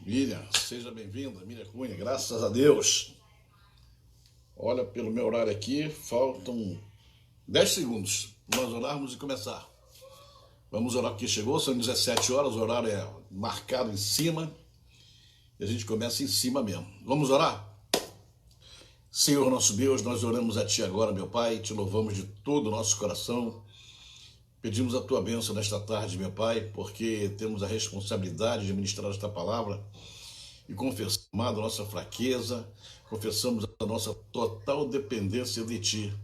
Miriam, seja bem-vinda, Miriam Cunha, graças a Deus. Olha, pelo meu horário aqui, faltam 10 segundos para nós orarmos e começar. Vamos orar porque chegou, são 17 horas, o horário é marcado em cima e a gente começa em cima mesmo. Vamos orar? Senhor nosso Deus, nós oramos a Ti agora, meu Pai, te louvamos de todo o nosso coração. Pedimos a Tua bênção nesta tarde, meu Pai, porque temos a responsabilidade de ministrar esta palavra e confessamos a nossa fraqueza, confessamos a nossa total dependência de Ti.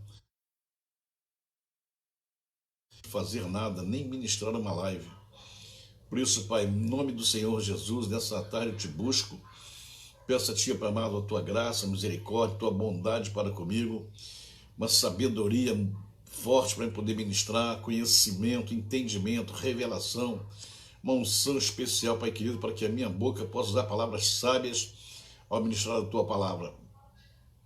Não fazer nada, nem ministrar uma live. Por isso, Pai, em nome do Senhor Jesus, nessa tarde eu te busco. Peço a Ti, Pai amado, a Tua graça, misericórdia, a Tua bondade para comigo, uma sabedoria forte para eu poder ministrar, conhecimento, entendimento, revelação, uma unção especial, Pai querido, para que a minha boca possa usar palavras sábias ao ministrar a Tua palavra.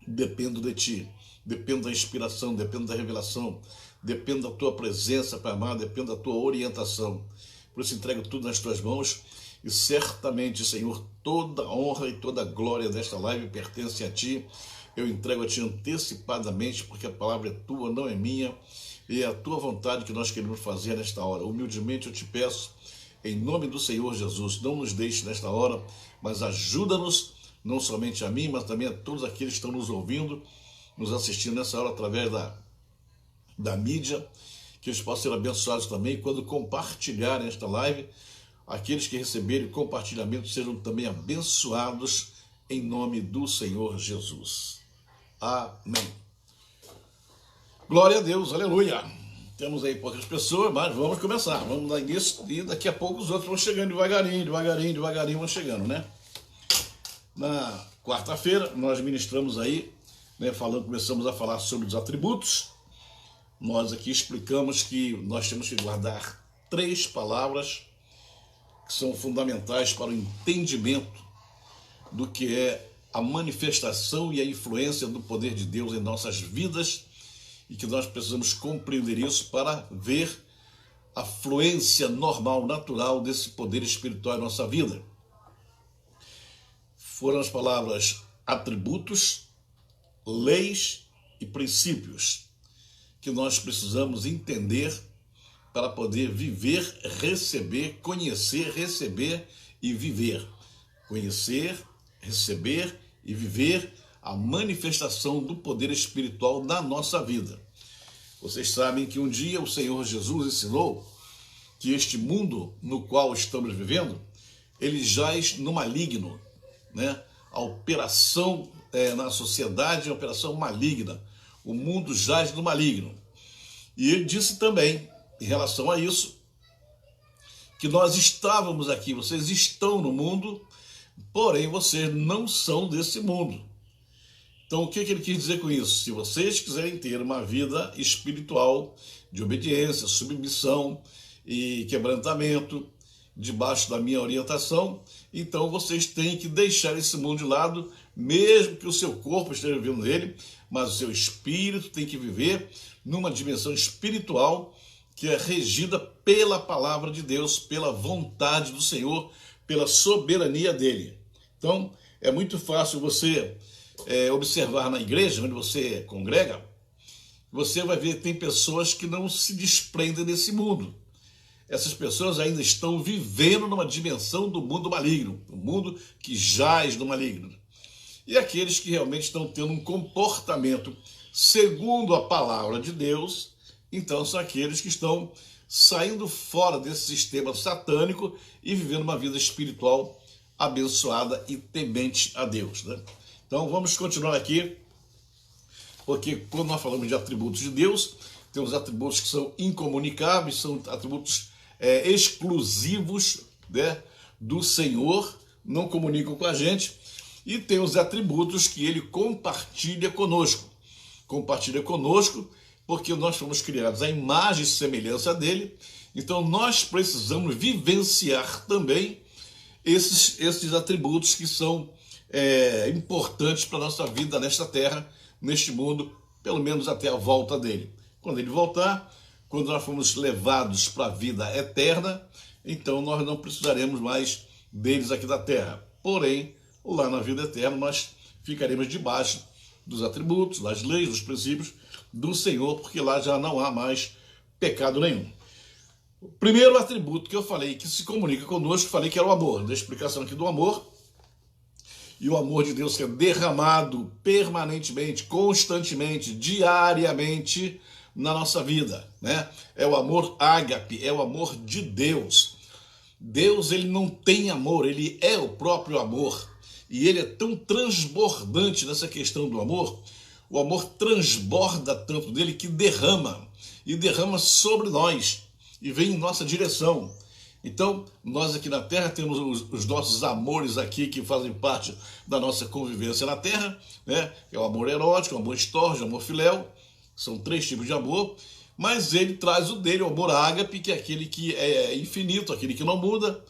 Dependo de Ti, dependo da inspiração, dependo da revelação, dependo da Tua presença, Pai amado, dependo da Tua orientação. Por isso entrego tudo nas Tuas mãos e certamente, Senhor, toda a honra e toda a glória desta live pertence a Ti. Eu entrego a Ti antecipadamente, porque a palavra é Tua, não é minha, e é a Tua vontade que nós queremos fazer nesta hora. Humildemente eu te peço, em nome do Senhor Jesus, não nos deixe nesta hora, mas ajuda-nos, não somente a mim, mas também a todos aqueles que estão nos ouvindo, nos assistindo nessa hora através da mídia, que eles possam ser abençoados também quando compartilharem esta live. Aqueles que receberem compartilhamento sejam também abençoados em nome do Senhor Jesus. Amém. Glória a Deus, aleluia. Temos aí poucas pessoas, mas vamos começar. Vamos dar início e daqui a pouco os outros vão chegando devagarinho vão chegando, né? Na quarta-feira nós ministramos aí, né, começamos a falar sobre os atributos. Nós aqui explicamos que nós temos que guardar 3 palavras que são fundamentais para o entendimento do que é a manifestação e a influência do poder de Deus em nossas vidas e que nós precisamos compreender isso para ver a fluência normal, natural desse poder espiritual em nossa vida. Foram as palavras atributos, leis e princípios que nós precisamos entender para poder viver, receber, conhecer, receber e viver. Conhecer, receber e viver a manifestação do poder espiritual na nossa vida. Vocês sabem que um dia o Senhor Jesus ensinou que este mundo no qual estamos vivendo, ele jaz no maligno, né? A operação na sociedade é uma operação maligna. O mundo jaz no maligno. E ele disse também, em relação a isso, que nós estávamos aqui, vocês estão no mundo, porém vocês não são desse mundo. Então o que ele quis dizer com isso? Se vocês quiserem ter uma vida espiritual de obediência, submissão e quebrantamento, debaixo da minha orientação, então vocês têm que deixar esse mundo de lado, mesmo que o seu corpo esteja vivendo nele, mas o seu espírito tem que viver numa dimensão espiritual que é regida pela palavra de Deus, pela vontade do Senhor, pela soberania dele. Então, é muito fácil você observar na igreja, onde você congrega, você vai ver que tem pessoas que não se desprendem desse mundo. Essas pessoas ainda estão vivendo numa dimensão do mundo maligno, um mundo que jaz no maligno. E aqueles que realmente estão tendo um comportamento segundo a palavra de Deus, então são aqueles que estão saindo fora desse sistema satânico e vivendo uma vida espiritual abençoada e temente a Deus, né? Então vamos continuar aqui, porque quando nós falamos de atributos de Deus, temos atributos que são incomunicáveis, são atributos exclusivos, né, do Senhor, não comunicam com a gente, e tem os atributos que ele compartilha conosco. Compartilha conosco porque nós fomos criados à imagem e semelhança dele, então nós precisamos vivenciar também esses atributos que são importantes para a nossa vida nesta terra, neste mundo, pelo menos até a volta dele. Quando ele voltar, quando nós formos levados para a vida eterna, então nós não precisaremos mais deles aqui da terra. porém, lá na vida eterna nós ficaremos debaixo dos atributos, das leis, dos princípios do Senhor, porque lá já não há mais pecado nenhum. O primeiro atributo que eu falei que se comunica conosco, falei que era o amor. Da explicação aqui do amor. E o amor de Deus que é derramado permanentemente, constantemente, diariamente na nossa vida, né? É o amor ágape, é o amor de Deus. Deus, ele não tem amor, ele é o próprio amor. E ele é tão transbordante nessa questão do amor, o amor transborda tanto dele que derrama, e derrama sobre nós, e vem em nossa direção. Então, nós aqui na Terra temos os nossos amores aqui que fazem parte da nossa convivência na Terra, né? É o amor erótico, o amor estorge, o amor filéu, são 3 tipos de amor, mas ele traz o dele, o amor ágape, que é aquele que é infinito, aquele que não muda,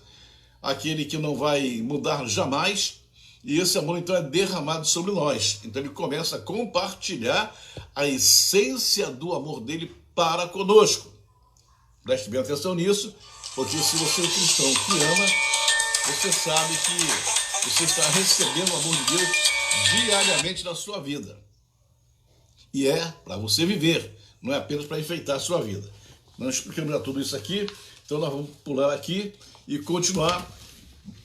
aquele que não vai mudar jamais, e esse amor então é derramado sobre nós. Então ele começa a compartilhar a essência do amor dele para conosco. Preste bem atenção nisso, porque se você é um cristão que ama, você sabe que você está recebendo o amor de Deus diariamente na sua vida. E é para você viver, não é apenas para enfeitar a sua vida. Nós explicamos já tudo isso aqui, então nós vamos pular aqui e continuar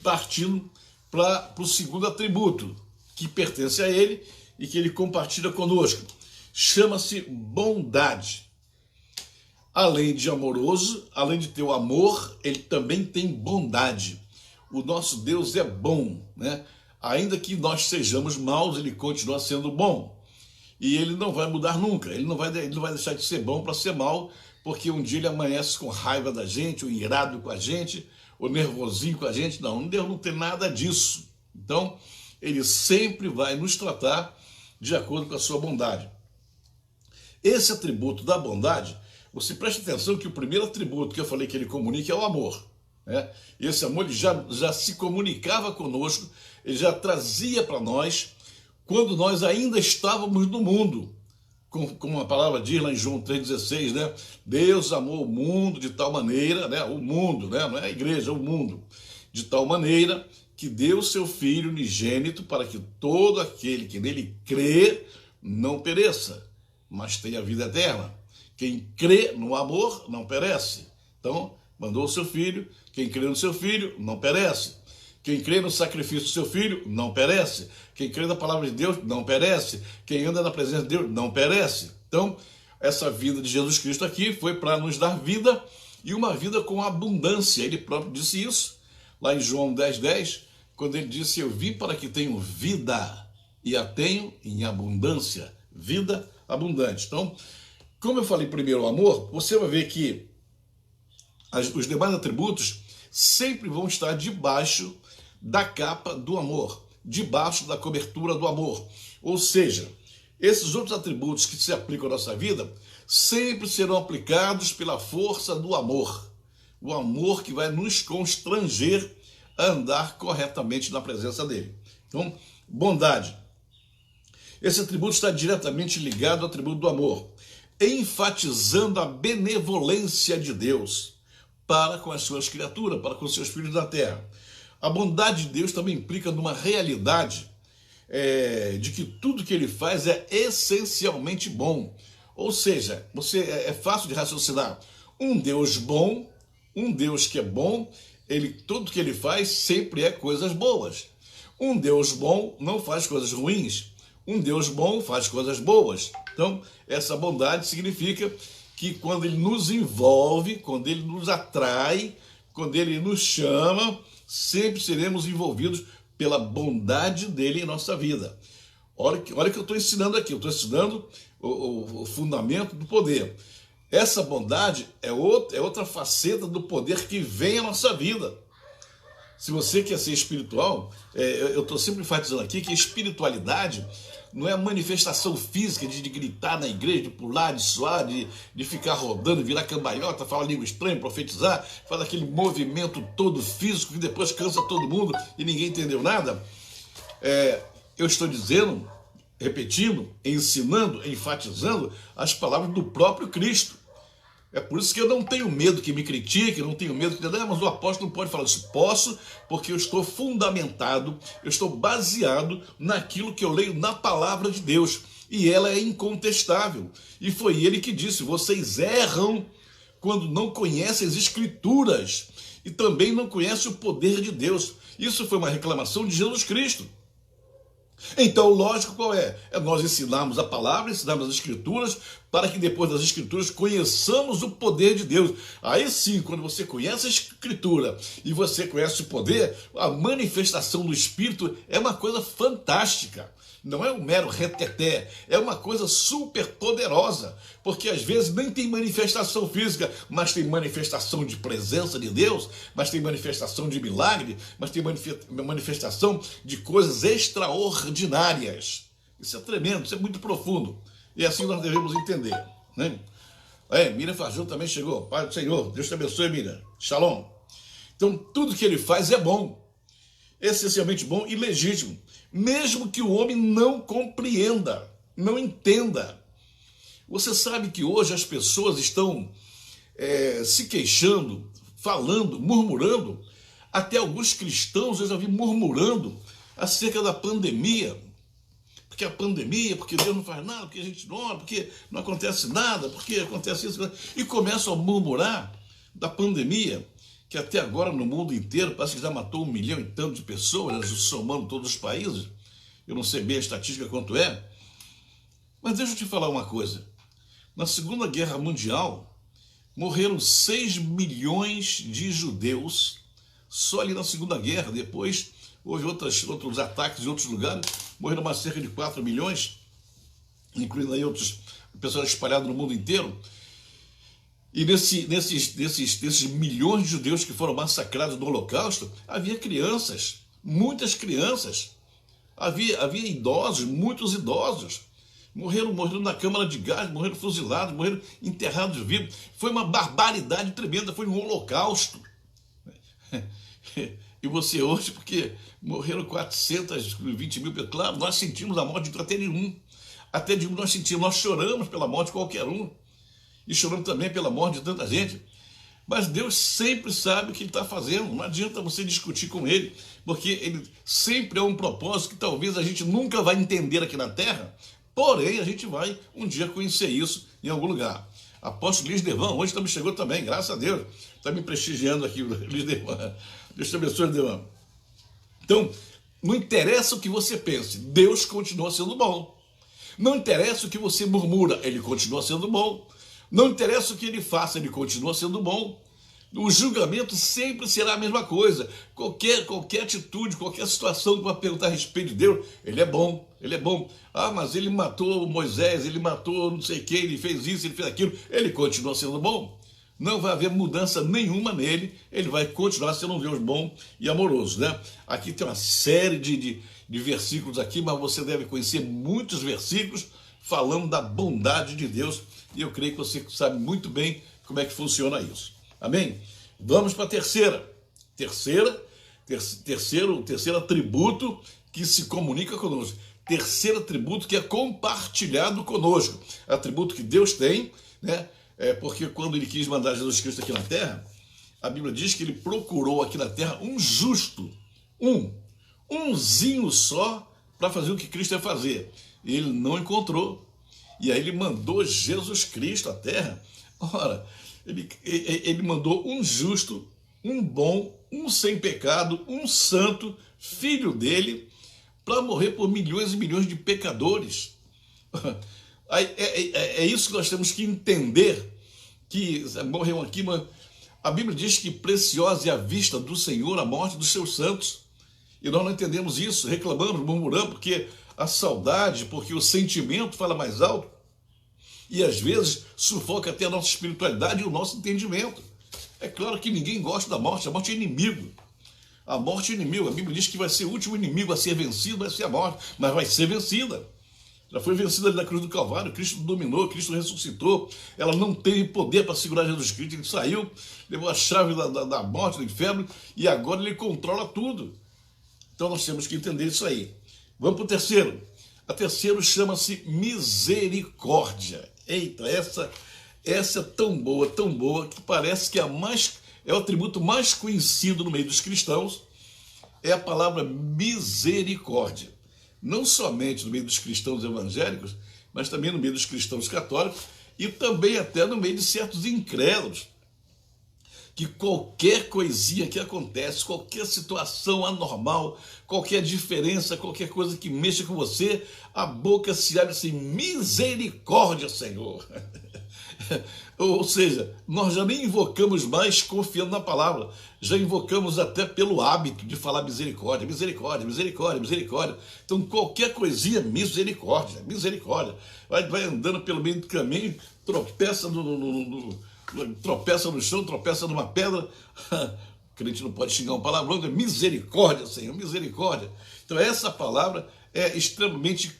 partindo para o segundo atributo, que pertence a ele e que ele compartilha conosco. Chama-se bondade. Além de amoroso, além de ter o amor, ele também tem bondade. O nosso Deus é bom, né? Ainda que nós sejamos maus, ele continua sendo bom. E ele não vai mudar nunca, ele não vai deixar de ser bom para ser mal, porque um dia ele amanhece com raiva da gente, ou irado com a gente, ou nervosinho com a gente. Não, Deus não tem nada disso. Então, ele sempre vai nos tratar de acordo com a sua bondade. Esse atributo da bondade, você preste atenção que o primeiro atributo que eu falei que ele comunica é o amor, né? E esse amor ele já se comunicava conosco, ele já trazia para nós quando nós ainda estávamos no mundo. Como a palavra diz lá em João 3,16, né? Deus amou o mundo de tal maneira, né? O mundo, né? Não é a igreja, é o mundo. De tal maneira que deu seu Filho unigênito para que todo aquele que nele crê não pereça, mas tenha vida eterna. Quem crê no amor não perece. Então, mandou o seu Filho. Quem crê no seu Filho não perece. Quem crê no sacrifício do seu Filho não perece. Quem crê na palavra de Deus não perece. Quem anda na presença de Deus não perece. Então, essa vida de Jesus Cristo aqui foi para nos dar vida e uma vida com abundância. Ele próprio disse isso lá em João 10,10, quando ele disse: eu vim para que tenham vida e a tenho em abundância. Vida abundante. Então, como eu falei primeiro o amor, você vai ver que os demais atributos sempre vão estar debaixo da capa do amor, debaixo da cobertura do amor. Ou seja, esses outros atributos que se aplicam à nossa vida sempre serão aplicados pela força do amor. O amor que vai nos constranger a andar corretamente na presença dele. Então, bondade. Esse atributo está diretamente ligado ao atributo do amor, enfatizando a benevolência de Deus para com as suas criaturas, para com os seus filhos da terra. A bondade de Deus também implica numa realidade de que tudo que ele faz é essencialmente bom. Ou seja, é fácil de raciocinar. Um Deus bom, um Deus que é bom, tudo que ele faz sempre é coisas boas. Um Deus bom não faz coisas ruins. Um Deus bom faz coisas boas. Então, essa bondade significa que quando ele nos envolve, quando ele nos atrai, quando ele nos chama, sempre seremos envolvidos pela bondade dele em nossa vida. Olha que eu estou ensinando aqui, eu estou ensinando o fundamento do poder. Essa bondade é outra faceta do poder que vem à nossa vida. Se você quer ser espiritual, eu estou sempre enfatizando aqui que espiritualidade não é a manifestação física de gritar na igreja, de pular, de suar, de ficar rodando, virar cambalhota, falar língua estranha, profetizar, fazer aquele movimento todo físico que depois cansa todo mundo e ninguém entendeu nada. Eu estou dizendo, repetindo, ensinando, enfatizando as palavras do próprio Cristo. É por isso que eu não tenho medo que me critique, não tenho medo que mas o apóstolo não pode falar isso. Posso, porque eu estou fundamentado, eu estou baseado naquilo que eu leio na palavra de Deus. E ela é incontestável. E foi ele que disse: vocês erram quando não conhecem as Escrituras e também não conhecem o poder de Deus. Isso foi uma reclamação de Jesus Cristo. Então, lógico, qual é? É nós ensinarmos a palavra, ensinarmos as Escrituras, para que depois das Escrituras conheçamos o poder de Deus. Aí sim, quando você conhece a Escritura e você conhece o poder, a manifestação do Espírito é uma coisa fantástica. Não é um mero reteté, é uma coisa super poderosa, porque às vezes nem tem manifestação física, mas tem manifestação de presença de Deus, mas tem manifestação de milagre, mas tem manifestação de coisas extraordinárias. Isso é tremendo, isso é muito profundo, e assim nós devemos entender, né? Miriam Fajão também chegou. Pai do Senhor, Deus te abençoe, Miriam. Shalom. Então tudo que ele faz é bom, essencialmente bom e legítimo, mesmo que o homem não compreenda, não entenda. Você sabe que hoje as pessoas estão se queixando, falando, murmurando, até alguns cristãos eu já vi murmurando acerca da pandemia, porque a pandemia, porque Deus não faz nada, porque a gente não ora, porque não acontece nada, porque acontece isso, e começam a murmurar da pandemia, que até agora no mundo inteiro parece que já matou 1 milhão e tanto de pessoas, somando todos os países. Eu não sei bem a estatística quanto é. Mas deixa eu te falar uma coisa. Na Segunda Guerra Mundial, morreram 6 milhões de judeus só ali na Segunda Guerra. Depois houve outros ataques em outros lugares. Morreram mais cerca de 4 milhões, incluindo aí outros pessoas espalhadas no mundo inteiro. E nesses milhões de judeus que foram massacrados no Holocausto, havia crianças, muitas crianças. Havia idosos, muitos idosos. Morreram na câmara de gás, morreram fuzilados, morreram enterrados vivos. Foi uma barbaridade tremenda, foi um holocausto. E você hoje, porque morreram 420 mil pessoas. Claro, nós sentimos a morte de até de um. Até de um nós sentimos, nós choramos pela morte de qualquer um. E choramos também pela morte de tanta gente. Mas Deus sempre sabe o que Ele está fazendo. Não adianta você discutir com Ele, porque Ele sempre é um propósito que talvez a gente nunca vai entender aqui na Terra, porém a gente vai um dia conhecer isso em algum lugar. Apóstolo Luiz Devan, hoje também chegou também, graças a Deus. Está me prestigiando aqui, Luiz Devan. Deus te abençoe, Devan. Então, não interessa o que você pense, Deus continua sendo bom. Não interessa o que você murmura, Ele continua sendo bom. Não interessa o que ele faça, ele continua sendo bom. O julgamento sempre será a mesma coisa. Qualquer atitude, qualquer situação que vai perguntar a respeito de Deus, ele é bom, ele é bom. Ah, mas ele matou Moisés, ele matou não sei quem, ele fez isso, ele fez aquilo. Ele continua sendo bom. Não vai haver mudança nenhuma nele, ele vai continuar sendo um Deus bom e amoroso, né? Aqui tem uma série de versículos aqui, mas você deve conhecer muitos versículos falando da bondade de Deus, e eu creio que você sabe muito bem como é que funciona isso. Amém? Vamos para a terceiro atributo que se comunica conosco. Terceiro atributo que é compartilhado conosco. Atributo que Deus tem, né? Porque quando Ele quis mandar Jesus Cristo aqui na terra, a Bíblia diz que Ele procurou aqui na terra um justo, umzinho só, para fazer o que Cristo ia fazer. Ele não encontrou. E aí Ele mandou Jesus Cristo à terra. Ora, ele mandou um justo, um bom, um sem pecado, um santo, filho dele, para morrer por milhões e milhões de pecadores. É isso que nós temos que entender, que morreu aqui, mas a Bíblia diz que preciosa é a vista do Senhor a morte dos seus santos. E nós não entendemos isso, reclamamos, murmuramos, porque a saudade, porque o sentimento fala mais alto, e às vezes sufoca até a nossa espiritualidade e o nosso entendimento. É claro que ninguém gosta da morte, a morte é inimigo. A morte é inimigo, a Bíblia diz que vai ser o último inimigo a ser vencido, vai ser a morte, mas vai ser vencida. Já foi vencida ali na cruz do Calvário, Cristo dominou, Cristo ressuscitou, ela não teve poder para segurar Jesus Cristo, ele saiu, levou a chave da morte, do inferno, e agora ele controla tudo. Então nós temos que entender isso aí. Vamos para o terceiro. A terceiro chama-se misericórdia. Eita, essa é tão boa, que parece que é o atributo mais conhecido no meio dos cristãos, é a palavra misericórdia. Não somente no meio dos cristãos evangélicos, mas também no meio dos cristãos católicos e também até no meio de certos incrédulos, que qualquer coisinha que acontece, qualquer situação anormal, qualquer diferença, qualquer coisa que mexa com você, a boca se abre assim, misericórdia, Senhor. Ou seja, nós já nem invocamos mais confiando na palavra, já invocamos até pelo hábito de falar misericórdia, misericórdia, misericórdia, misericórdia. Então qualquer coisinha, misericórdia, misericórdia. Vai andando pelo meio do caminho, tropeça tropeça no chão, tropeça numa pedra. O crente não pode xingar um palavrão, é misericórdia, Senhor, misericórdia. Então essa palavra é extremamente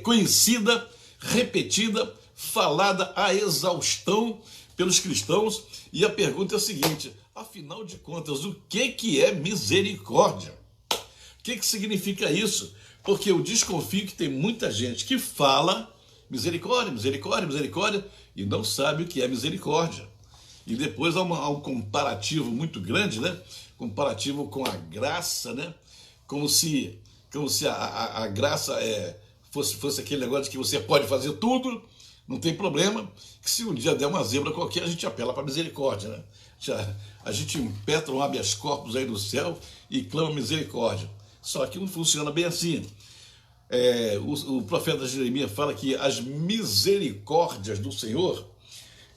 conhecida, repetida, falada à exaustão pelos cristãos. E a pergunta é a seguinte: afinal de contas, o que é misericórdia? O que significa isso? Porque eu desconfio que tem muita gente que fala misericórdia, misericórdia, misericórdia, e não sabe o que é misericórdia. E depois há um comparativo muito grande, né? Comparativo com a graça, né? Como se a graça fosse aquele negócio de que você pode fazer tudo, não tem problema, que se um dia der uma zebra qualquer, a gente apela para misericórdia, né? A gente impetra um habeas corpus aí do céu e clama misericórdia. Só que não funciona bem assim. O profeta Jeremias fala que as misericórdias do Senhor,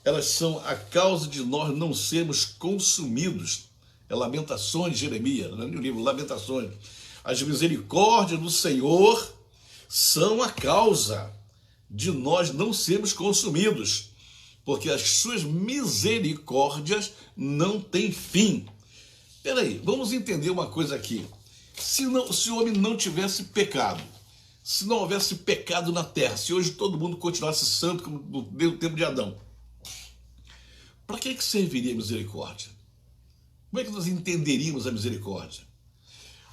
elas são a causa de nós não sermos consumidos. É Lamentações de Jeremias, no livro Lamentações. As misericórdias do Senhor são a causa de nós não sermos consumidos, porque as suas misericórdias não têm fim. Peraí, vamos entender uma coisa aqui. Se o homem não tivesse pecado, se não houvesse pecado na terra, se hoje todo mundo continuasse santo como no tempo de Adão, para que serviria a misericórdia? Como é que nós entenderíamos a misericórdia?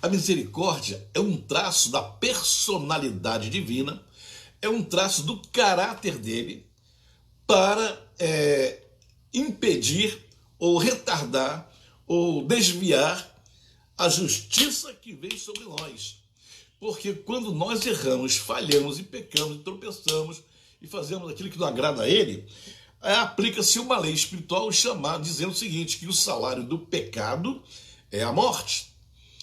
A misericórdia é um traço da personalidade divina, é um traço do caráter dele para impedir ou retardar ou desviar a justiça que vem sobre nós. Porque quando nós erramos, falhamos e pecamos e tropeçamos e fazemos aquilo que não agrada a ele, aplica-se uma lei espiritual dizendo o seguinte, que o salário do pecado é a morte.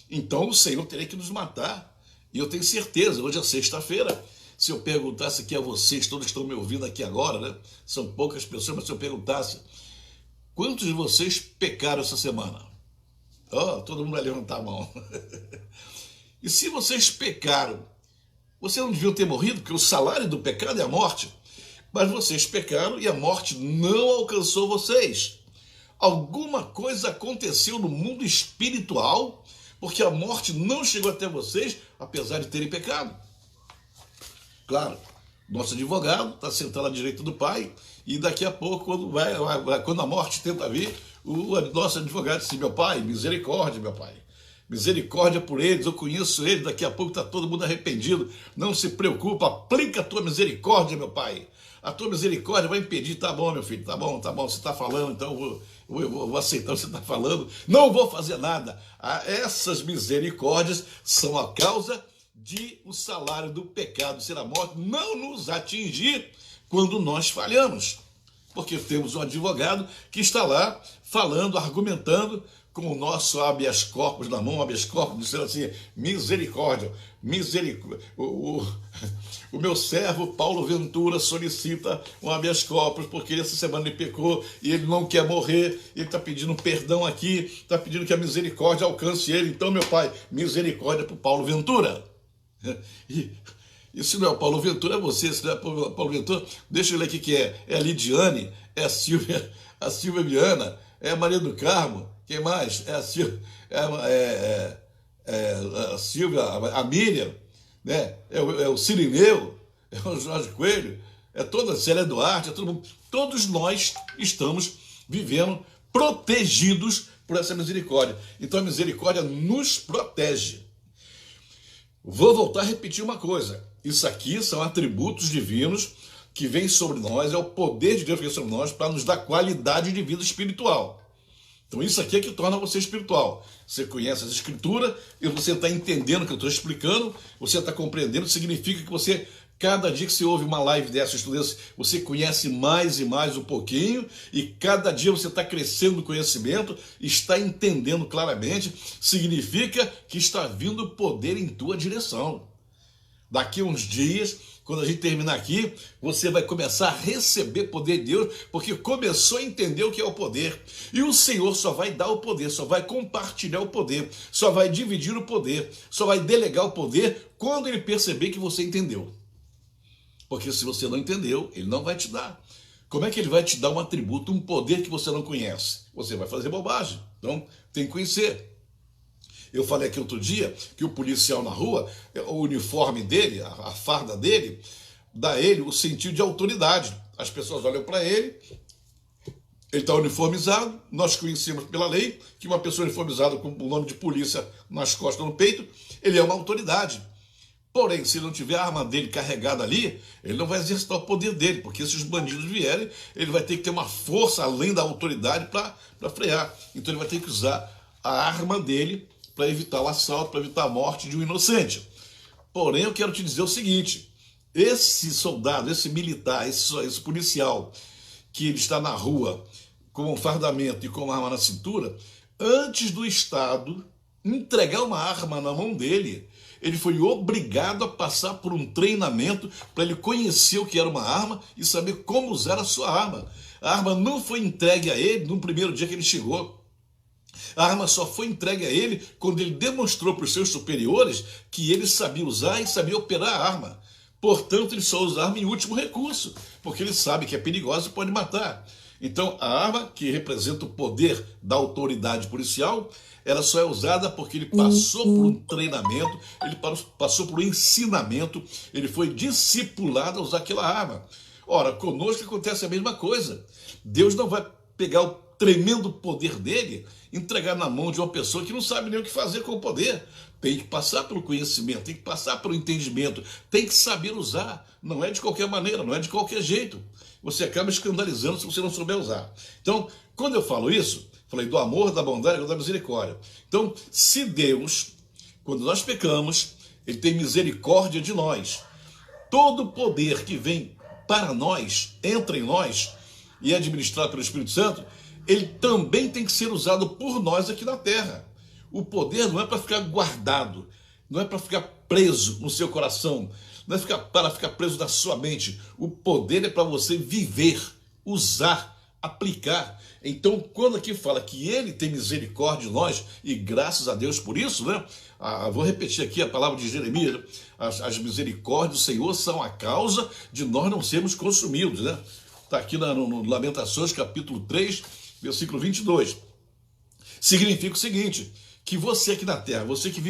Então o Senhor teria que nos matar. E eu tenho certeza, hoje é sexta-feira, se eu perguntasse aqui a vocês, todos que estão me ouvindo aqui agora, né? São poucas pessoas, mas se eu perguntasse, quantos de vocês pecaram essa semana? Todo mundo vai levantar a mão. E se vocês pecaram, vocês não deviam ter morrido, porque o salário do pecado é a morte. Mas vocês pecaram e a morte não alcançou vocês. Alguma coisa aconteceu no mundo espiritual, porque a morte não chegou até vocês, apesar de terem pecado. Claro, nosso advogado está sentado à direita do Pai, e daqui a pouco, quando a morte tenta vir, o nosso advogado disse: meu Pai, misericórdia, meu Pai. Misericórdia por eles, eu conheço eles, daqui a pouco está todo mundo arrependido. Não se preocupa, aplica a tua misericórdia, meu Pai. A tua misericórdia vai impedir. Tá bom, meu filho, tá bom, você está falando, então eu vou aceitar o que você está falando. Não vou fazer nada. Essas misericórdias são a causa de o salário do pecado ser a morte não nos atingir quando nós falhamos. Porque temos um advogado que está lá falando, argumentando, com o nosso habeas corpus na mão, habeas corpus, dizendo assim: misericórdia, misericórdia. O meu servo Paulo Ventura solicita um habeas corpus, porque essa semana ele pecou e ele não quer morrer, ele está pedindo perdão aqui, está pedindo que a misericórdia alcance ele. Então, meu Pai, misericórdia para o Paulo Ventura. E se não é o Paulo Ventura, é você. Se não é o Paulo Ventura, deixa eu ler aqui que é. É a Lidiane, é a Silvia Viana, é a Maria do Carmo. Quem mais? É a Silvia, a Miriam, né? É o Cirineu, é o Jorge Coelho, é toda a Célia Duarte, é todo mundo. Todos nós estamos vivendo protegidos por essa misericórdia. Então a misericórdia nos protege. Vou voltar a repetir uma coisa. Isso aqui são atributos divinos que vem sobre nós, é o poder de Deus que vem sobre nós para nos dar qualidade de vida espiritual. Então isso aqui é que torna você espiritual. Você conhece as escrituras e você está entendendo o que eu estou explicando, você está compreendendo, significa que você, cada dia que você ouve uma live dessa, você conhece mais e mais um pouquinho, e cada dia você está crescendo no conhecimento, está entendendo claramente, significa que está vindo poder em tua direção. Daqui a uns dias, quando a gente terminar aqui, você vai começar a receber poder de Deus, porque começou a entender o que é o poder. E o Senhor só vai dar o poder, só vai compartilhar o poder, só vai dividir o poder, só vai delegar o poder quando Ele perceber que você entendeu. Porque se você não entendeu, Ele não vai te dar. Como é que Ele vai te dar um atributo, um poder que você não conhece? Você vai fazer bobagem. Então, tem que conhecer. Eu falei aqui outro dia que o policial na rua, o uniforme dele, a farda dele, dá a ele o sentido de autoridade. As pessoas olham para ele está uniformizado, nós conhecemos pela lei que uma pessoa uniformizada com o nome de polícia nas costas ou no peito, ele é uma autoridade. Porém, se ele não tiver a arma dele carregada ali, ele não vai exercitar o poder dele, porque se os bandidos vierem, ele vai ter que ter uma força além da autoridade para frear. Então ele vai ter que usar a arma dele para evitar o assalto, para evitar a morte de um inocente. Porém, eu quero te dizer o seguinte, esse soldado, esse militar, esse policial, que ele está na rua com um fardamento e com uma arma na cintura, antes do Estado entregar uma arma na mão dele, ele foi obrigado a passar por um treinamento para ele conhecer o que era uma arma e saber como usar a sua arma. A arma não foi entregue a ele no primeiro dia que ele chegou. A arma só foi entregue a ele quando ele demonstrou para os seus superiores que ele sabia usar e sabia operar a arma. Portanto, ele só usa a arma em último recurso, porque ele sabe que é perigosa e pode matar. Então, a arma, que representa o poder da autoridade policial, ela só é usada porque ele passou por um treinamento, ele passou por um ensinamento, ele foi discipulado a usar aquela arma. Ora, conosco acontece a mesma coisa. Deus não vai pegar o tremendo poder dele, entregar na mão de uma pessoa que não sabe nem o que fazer com o poder. Tem que passar pelo conhecimento, tem que passar pelo entendimento, tem que saber usar. Não é de qualquer maneira, não é de qualquer jeito. Você acaba escandalizando se você não souber usar. Então, quando eu falo isso, falei do amor, da bondade e da misericórdia. Então, se Deus, quando nós pecamos, Ele tem misericórdia de nós. Todo poder que vem para nós, entra em nós e é administrado pelo Espírito Santo, ele também tem que ser usado por nós aqui na terra. O poder não é para ficar guardado, não é para ficar preso no seu coração, não é para ficar preso na sua mente. O poder é para você viver, usar, aplicar. Então, quando aqui fala que ele tem misericórdia de nós, e graças a Deus por isso, né? Vou repetir aqui a palavra de Jeremias, as misericórdias do Senhor são a causa de nós não sermos consumidos, né? Está aqui no Lamentações, capítulo 3, versículo 22. Significa o seguinte, que você aqui na terra, você que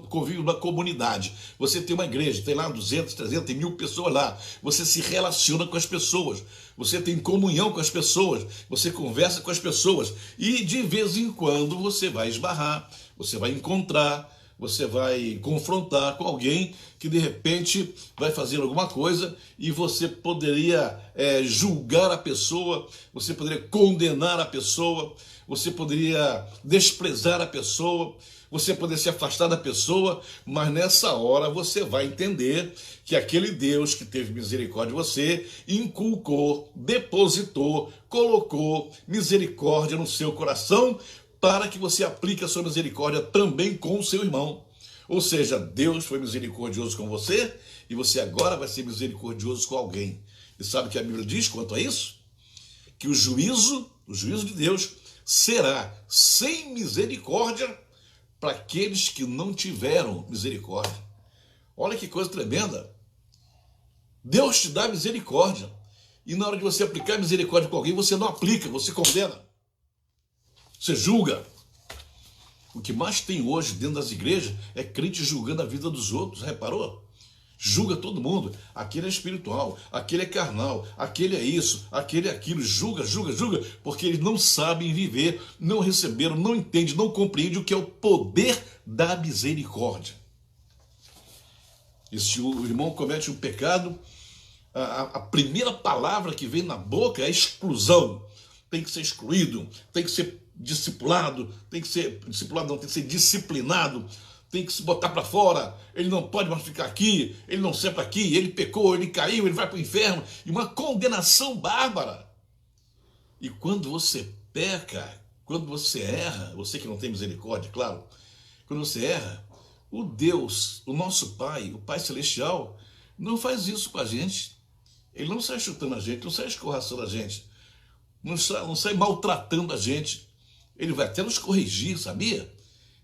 convive numa comunidade, você tem uma igreja, tem lá 200, 300, tem 1000 pessoas lá, você se relaciona com as pessoas, você tem comunhão com as pessoas, você conversa com as pessoas, e de vez em quando você vai esbarrar, você vai encontrar, você vai confrontar com alguém que de repente vai fazer alguma coisa e você poderia julgar a pessoa, você poderia condenar a pessoa, você poderia desprezar a pessoa, você poderia se afastar da pessoa, mas nessa hora você vai entender que aquele Deus que teve misericórdia de você, inculcou, depositou, colocou misericórdia no seu coração, para que você aplique a sua misericórdia também com o seu irmão. Ou seja, Deus foi misericordioso com você e você agora vai ser misericordioso com alguém. E sabe o que a Bíblia diz quanto a isso? Que o juízo de Deus será sem misericórdia para aqueles que não tiveram misericórdia. Olha que coisa tremenda. Deus te dá misericórdia e na hora de você aplicar misericórdia com alguém, você não aplica, você condena. Você julga. O que mais tem hoje dentro das igrejas é crente julgando a vida dos outros, reparou? Julga todo mundo. Aquele é espiritual, aquele é carnal, aquele é isso, aquele é aquilo. Julga, porque eles não sabem viver, não receberam, não entendem, não compreendem o que é o poder da misericórdia. E se o irmão comete um pecado, a primeira palavra que vem na boca é exclusão. Tem que ser excluído, tem que ser discipulado, tem que ser discipulado, não, tem que ser disciplinado, tem que se botar para fora, ele não pode mais ficar aqui, ele não serve aqui, ele pecou, ele caiu, ele vai para o inferno, e uma condenação bárbara. E quando você peca, quando você erra, você que não tem misericórdia, claro, quando você erra, o Deus, o nosso Pai, o Pai Celestial, não faz isso com a gente. Ele não sai chutando a gente, não sai escorraçando a gente, não sai maltratando a gente. Ele vai até nos corrigir, sabia?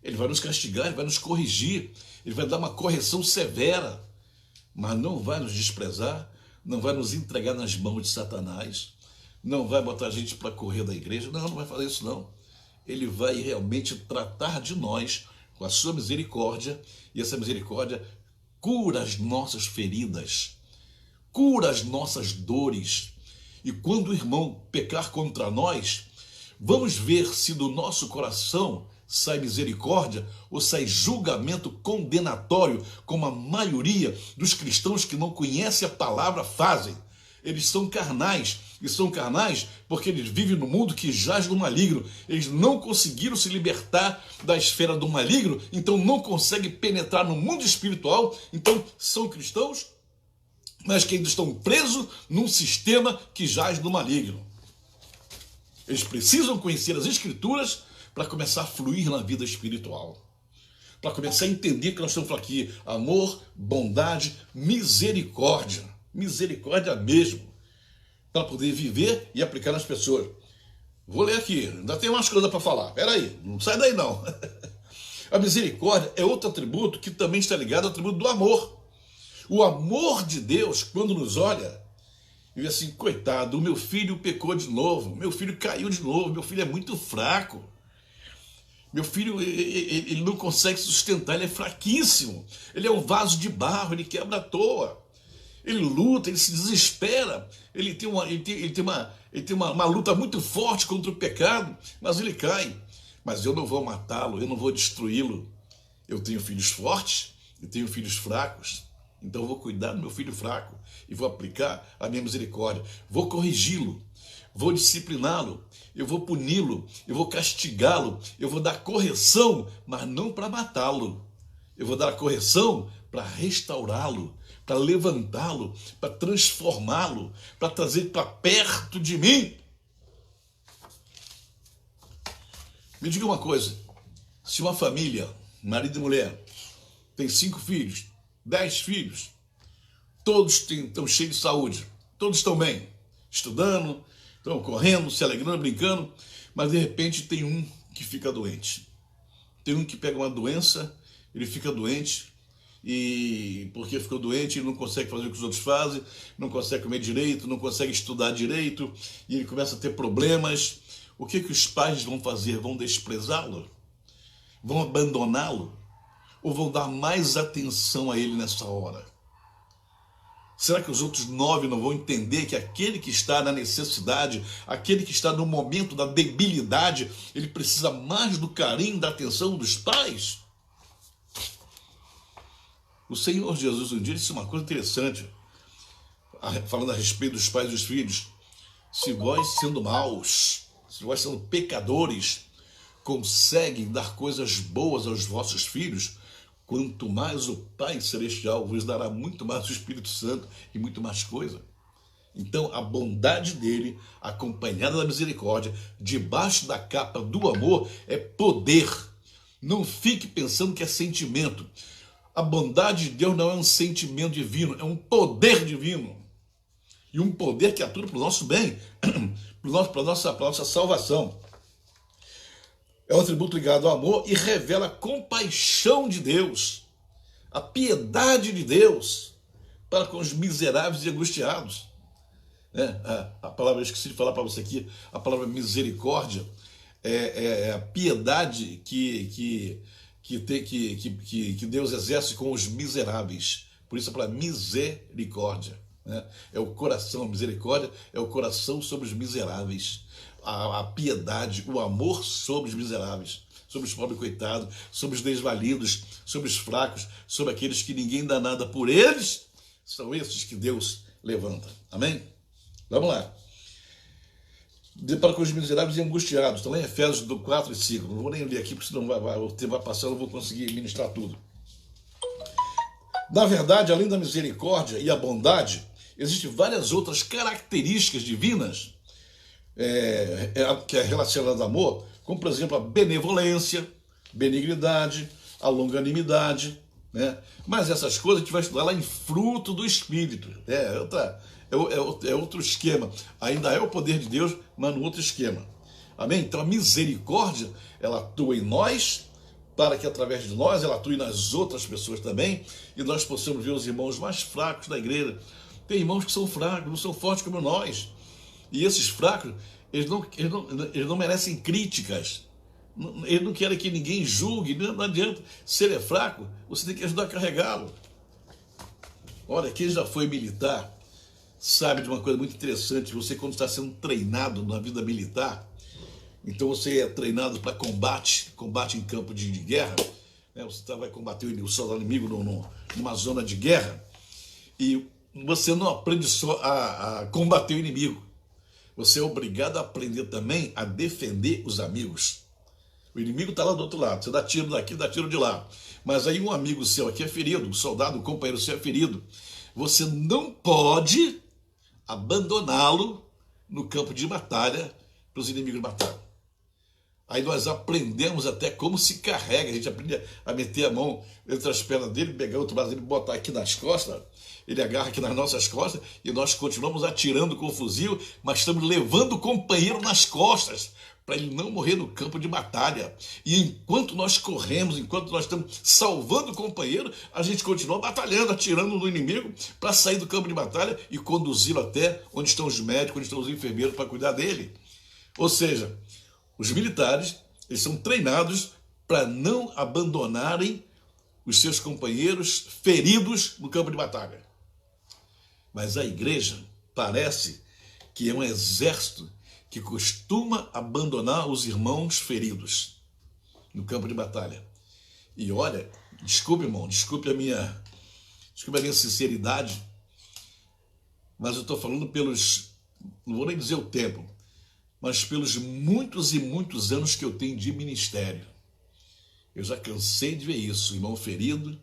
Ele vai nos castigar, ele vai nos corrigir, ele vai dar uma correção severa, mas não vai nos desprezar, não vai nos entregar nas mãos de Satanás, não vai botar a gente para correr da igreja, não vai fazer isso não. Ele vai realmente tratar de nós com a sua misericórdia, e essa misericórdia cura as nossas feridas, cura as nossas dores. E quando o irmão pecar contra nós, vamos ver se do nosso coração sai misericórdia ou sai julgamento condenatório, como a maioria dos cristãos que não conhecem a palavra fazem. Eles são carnais, e são carnais porque eles vivem no mundo que jaz no maligno. Eles não conseguiram se libertar da esfera do maligno, então não conseguem penetrar no mundo espiritual, então são cristãos, mas que ainda estão presos num sistema que jaz no maligno. Eles precisam conhecer as Escrituras para começar a fluir na vida espiritual, para começar a entender que nós estamos falando aqui: amor, bondade, misericórdia, misericórdia mesmo, para poder viver e aplicar nas pessoas. Vou ler aqui, ainda tem umas coisas para falar, peraí, não sai daí não. A misericórdia é outro atributo que também está ligado ao atributo do amor. O amor de Deus, quando nos olha, e vê assim: coitado, o meu filho pecou de novo, meu filho caiu de novo, meu filho é muito fraco, meu filho ele não consegue sustentar, ele é fraquíssimo, ele é um vaso de barro, ele quebra à toa, ele luta, ele se desespera, ele tem uma luta muito forte contra o pecado, mas ele cai. Mas eu não vou matá-lo, eu não vou destruí-lo. Eu tenho filhos fortes, eu tenho filhos fracos, então eu vou cuidar do meu filho fraco e vou aplicar a minha misericórdia, vou corrigi-lo, vou discipliná-lo, eu vou puni-lo, eu vou castigá-lo, eu vou dar correção, mas não para matá-lo. Eu vou dar a correção para restaurá-lo, para levantá-lo, para transformá-lo, para trazer para perto de mim. Me diga uma coisa: se uma família, marido e mulher, tem 5 filhos, 10 filhos, todos estão cheios de saúde, todos estão bem, estudando, estão correndo, se alegrando, brincando, mas de repente tem um que fica doente. Tem um que pega uma doença, ele fica doente, e porque ficou doente, ele não consegue fazer o que os outros fazem, não consegue comer direito, não consegue estudar direito, e ele começa a ter problemas. O que os pais vão fazer? Vão desprezá-lo? Vão abandoná-lo? Ou vão dar mais atenção a ele nessa hora? Será que os outros 9 não vão entender que aquele que está na necessidade, aquele que está no momento da debilidade, ele precisa mais do carinho, da atenção dos pais? O Senhor Jesus um dia disse uma coisa interessante, falando a respeito dos pais e dos filhos: se vós, sendo maus, se vós, sendo pecadores, conseguem dar coisas boas aos vossos filhos, quanto mais o Pai Celestial vos dará muito mais o Espírito Santo e muito mais coisa. Então a bondade dele, acompanhada da misericórdia, debaixo da capa do amor, é poder. Não fique pensando que é sentimento. A bondade de Deus não é um sentimento divino, é um poder divino. E um poder que atua para o nosso bem, para a nossa salvação. É um atributo ligado ao amor e revela a compaixão de Deus, a piedade de Deus para com os miseráveis e angustiados. A palavra, eu esqueci de falar para você aqui, a palavra misericórdia é a piedade que Deus exerce com os miseráveis. Por isso a palavra misericórdia. É o coração, a misericórdia é o coração sobre os miseráveis. A piedade, o amor sobre os miseráveis, sobre os pobres coitados, sobre os desvalidos, sobre os fracos, sobre aqueles que ninguém dá nada por eles. São esses que Deus levanta. Amém? Vamos lá. Para com os miseráveis e angustiados. Está lá em Efésios 4 e 5. Não vou nem ler aqui, porque senão o tempo vai passando, eu não vou conseguir ministrar tudo. Na verdade, além da misericórdia e a bondade, existem várias outras características divinas que é relacionada ao amor, como, por exemplo, a benevolência, benignidade, a longanimidade, né? Mas essas coisas a gente vai estudar lá em fruto do Espírito. É outro esquema. Ainda é o poder de Deus, mas no outro esquema. Amém? Então a misericórdia, ela atua em nós, para que através de nós ela atue nas outras pessoas também, e nós possamos ver os irmãos mais fracos da igreja. Tem irmãos que são fracos, não são fortes como nós. E esses fracos, eles não merecem críticas. Eles não querem que ninguém julgue. Não adianta. Se ele é fraco, você tem que ajudar a carregá-lo. Olha, quem já foi militar sabe de uma coisa muito interessante. Você, quando está sendo treinado na vida militar, então você é treinado para combate em campo de guerra, né? Você vai combater o soldado inimigo numa zona de guerra, e você não aprende só a combater o inimigo. Você é obrigado a aprender também a defender os amigos. O inimigo está lá do outro lado. Você dá tiro daqui, dá tiro de lá. Mas aí um amigo seu aqui é ferido, um soldado, um companheiro seu é ferido. Você não pode abandoná-lo no campo de batalha para os inimigos matarem. Aí nós aprendemos até como se carrega. A gente aprende a meter a mão entre as pernas dele, pegar outro braço dele, botar aqui nas costas. Ele agarra aqui nas nossas costas e nós continuamos atirando com o fuzil, mas estamos levando o companheiro nas costas para ele não morrer no campo de batalha. E enquanto nós corremos, enquanto nós estamos salvando o companheiro, a gente continua batalhando, atirando no inimigo para sair do campo de batalha e conduzi-lo até onde estão os médicos, onde estão os enfermeiros para cuidar dele. Ou seja, os militares, eles são treinados para não abandonarem os seus companheiros feridos no campo de batalha. Mas a igreja parece que é um exército que costuma abandonar os irmãos feridos no campo de batalha. E olha, desculpe, irmão, desculpe a minha sinceridade, mas eu estou falando não vou nem dizer o tempo, mas pelos muitos e muitos anos que eu tenho de ministério. Eu já cansei de ver isso. O irmão ferido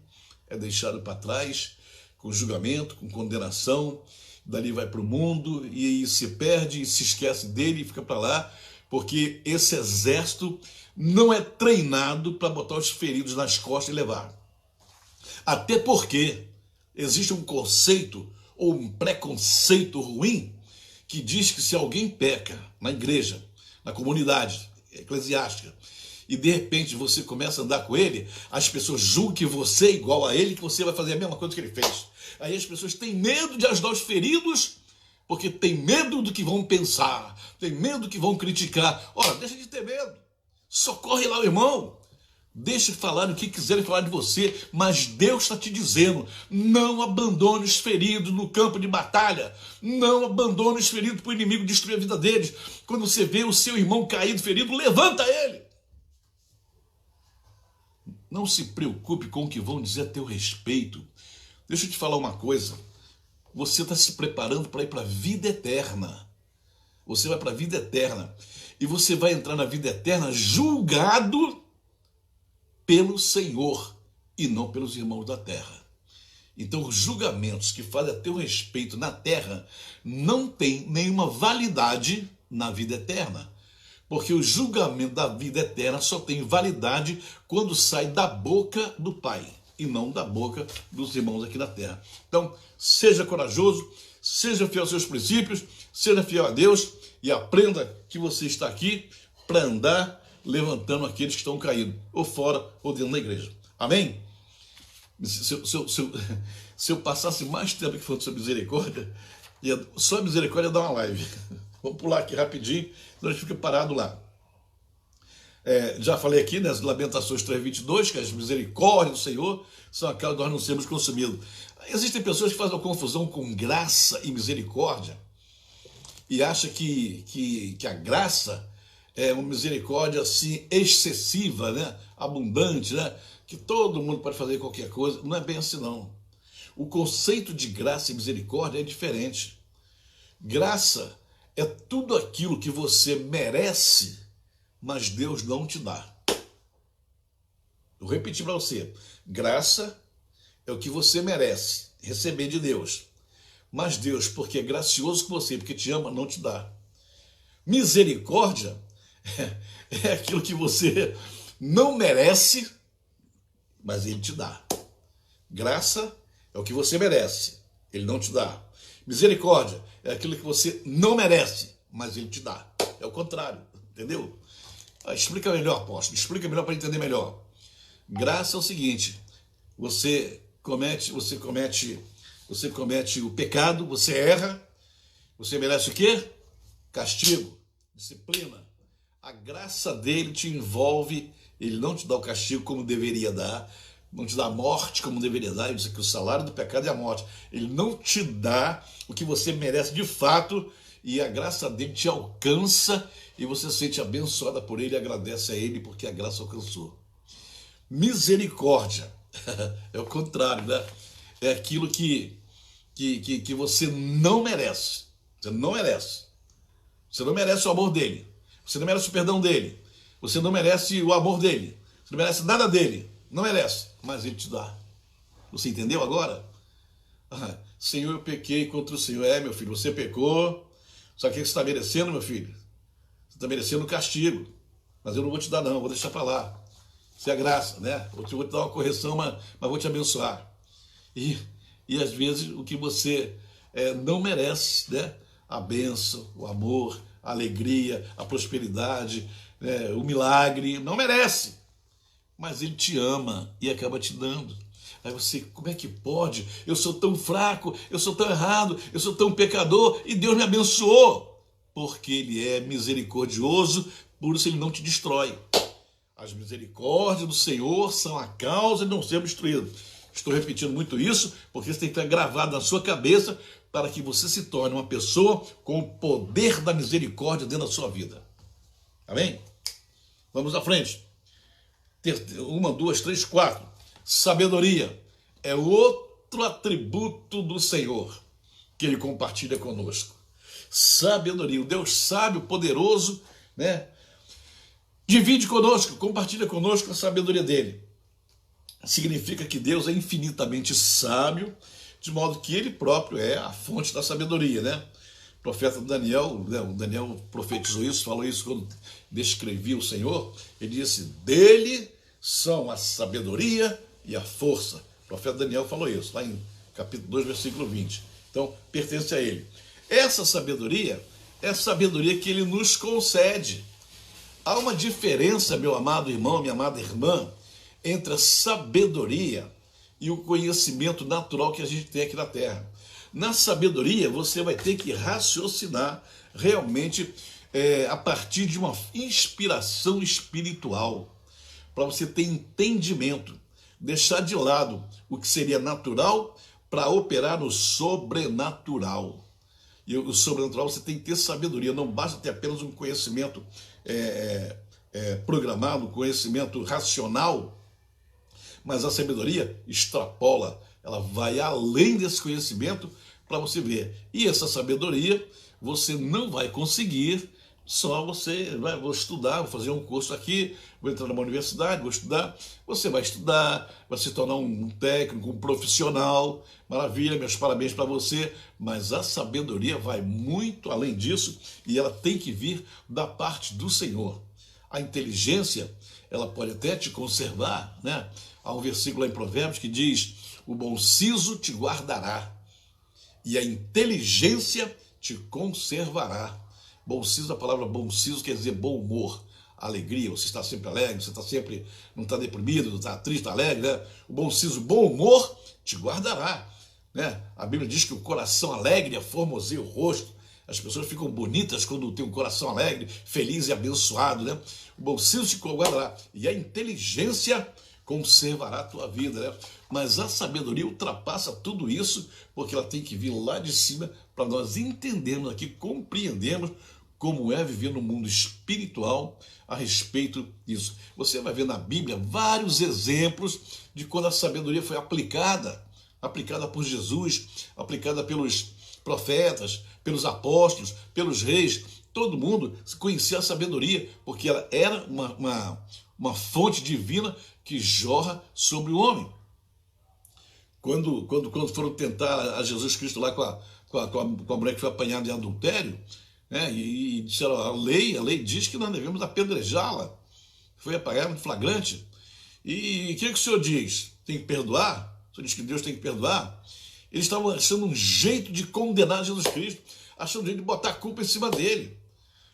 é deixado para trás, com julgamento, com condenação, dali vai para o mundo e se perde e se esquece dele e fica para lá, porque esse exército não é treinado para botar os feridos nas costas e levar. Até porque existe um conceito ou um preconceito ruim que diz que se alguém peca na igreja, na comunidade eclesiástica, e de repente você começa a andar com ele, as pessoas julgam que você é igual a ele, que você vai fazer a mesma coisa que ele fez. Aí as pessoas têm medo de ajudar os feridos, porque tem medo do que vão pensar, tem medo do que vão criticar. Ora, deixa de ter medo, socorre lá o irmão, deixa de falar o que quiserem falar de você, mas Deus está te dizendo, não abandone os feridos no campo de batalha, não abandone os feridos para o inimigo destruir a vida deles. Quando você vê o seu irmão caído, ferido, levanta ele. Não se preocupe com o que vão dizer a teu respeito. Deixa eu te falar uma coisa, você está se preparando para ir para a vida eterna. Você vai para a vida eterna, e você vai entrar na vida eterna julgado pelo Senhor e não pelos irmãos da terra. Então os julgamentos que fazem a teu respeito na terra não têm nenhuma validade na vida eterna, porque o julgamento da vida eterna só tem validade quando sai da boca do Pai e não da boca dos irmãos aqui na terra. Então seja corajoso, seja fiel aos seus princípios, seja fiel a Deus e aprenda que você está aqui para andar levantando aqueles que estão caídos, ou fora ou dentro da igreja. Amém? Se eu passasse mais tempo aqui falando sobre misericórdia, só a misericórdia dá uma live. Vamos pular aqui rapidinho, senão a gente fica parado lá. Já falei aqui nas Lamentações 3:22, que as misericórdias do Senhor são aquelas que nós não sermos consumidos. Existem pessoas que fazem uma confusão com graça e misericórdia e acham que a graça é uma misericórdia assim excessiva, né? Abundante, né? Que todo mundo pode fazer qualquer coisa. Não é bem assim, não. o conceito de graça e misericórdia é diferente. Graça é tudo aquilo que você merece, mas Deus não te dá. Eu repeti para você, graça é o que você merece receber de Deus, mas Deus, porque é gracioso com você, porque te ama, não te dá. Misericórdia é aquilo que você não merece, mas Ele te dá. Graça é o que você merece, Ele não te dá. Misericórdia é aquilo que você não merece, mas Ele te dá. É o contrário, entendeu? Explica melhor, apóstolo, explica melhor para entender melhor. Graça é o seguinte, você comete o pecado, você erra, você merece o quê? Castigo, disciplina. A graça dele te envolve, ele não te dá o castigo como deveria dar, não te dá a morte como deveria dar, ele diz que o salário do pecado é a morte. Ele não te dá o que você merece de fato, e a graça dele te alcança, e você se sente abençoada por ele e agradece a ele porque a graça alcançou. Misericórdia é o contrário, né? É aquilo que você não merece. Você não merece. Você não merece o amor dele. Você não merece o perdão dele. Você não merece o amor dele. Você não merece nada dele. Não merece, mas ele te dá. Você entendeu agora? Senhor, eu pequei contra o Senhor. Meu filho, você pecou. Só que você está merecendo, meu filho? Você está merecendo castigo. Mas eu não vou te dar, não. Vou deixar para lá. Isso é graça, né? Eu vou te dar uma correção, mas vou te abençoar. E às vezes o que você não merece, né? A bênção, o amor, a alegria, a prosperidade, o milagre, não merece. Mas ele te ama e acaba te dando. Aí você, como é que pode? Eu sou tão fraco, eu sou tão errado, eu sou tão pecador e Deus me abençoou. Porque ele é misericordioso, por isso ele não te destrói. As misericórdias do Senhor são a causa de não ser destruído. Estou repetindo muito isso, porque isso tem que estar gravado na sua cabeça para que você se torne uma pessoa com o poder da misericórdia dentro da sua vida. Amém? Vamos à frente. 1, 2, 3, 4. Sabedoria é outro atributo do Senhor que Ele compartilha conosco. Sabedoria, o Deus sábio, poderoso, né? Divide conosco, compartilha conosco a sabedoria dele. Significa que Deus é infinitamente sábio, de modo que ele próprio é a fonte da sabedoria, né? O profeta Daniel, né? O Daniel profetizou isso, falou isso quando descrevia o Senhor. Ele disse, dele são a sabedoria e a força. O profeta Daniel falou isso, lá em capítulo 2, versículo 20. Então, pertence a ele. Essa sabedoria é a sabedoria que ele nos concede. Há uma diferença, meu amado irmão, minha amada irmã, entre a sabedoria e o conhecimento natural que a gente tem aqui na Terra. Na sabedoria, você vai ter que raciocinar realmente a partir de uma inspiração espiritual, para você ter entendimento, deixar de lado o que seria natural para operar no sobrenatural. E o sobrenatural você tem que ter sabedoria, não basta ter apenas um conhecimento programado, um conhecimento racional, mas a sabedoria extrapola, ela vai além desse conhecimento para você ver. E essa sabedoria você não vai conseguir só você, vou estudar, vou fazer um curso aqui, vou entrar numa universidade, vou estudar. Você vai estudar, vai se tornar um técnico, um profissional, maravilha, meus parabéns para você, mas a sabedoria vai muito além disso e ela tem que vir da parte do Senhor. A inteligência, ela pode até te conservar, né? Há um versículo lá em Provérbios que diz, o bom siso te guardará e a inteligência te conservará. Bom siso, a palavra bom siso quer dizer bom humor, alegria, você está sempre alegre, você está sempre, não está deprimido, não está triste, está alegre, né? O bom siso, bom humor, te guardará, né? A Bíblia diz que o coração alegre formoseia o rosto, as pessoas ficam bonitas quando tem um coração alegre, feliz e abençoado, né? O bom siso te guardará e a inteligência conservará a tua vida, né? Mas a sabedoria ultrapassa tudo isso, porque ela tem que vir lá de cima para nós entendermos aqui, compreendermos como é viver no mundo espiritual a respeito disso. Você vai ver na Bíblia vários exemplos de quando a sabedoria foi aplicada aplicada por Jesus, aplicada pelos profetas, pelos apóstolos, pelos reis. Todo mundo conhecia a sabedoria, porque ela era uma fonte divina que jorra sobre o homem. Quando foram tentar a Jesus Cristo lá com a mulher que foi apanhada em adultério, né, e disseram, a lei diz que nós devemos apedrejá-la. Foi apagado em flagrante. E o que o senhor diz? Tem que perdoar? O senhor diz que Deus tem que perdoar? Eles estavam achando um jeito de condenar Jesus Cristo, achando um jeito de botar a culpa em cima dele.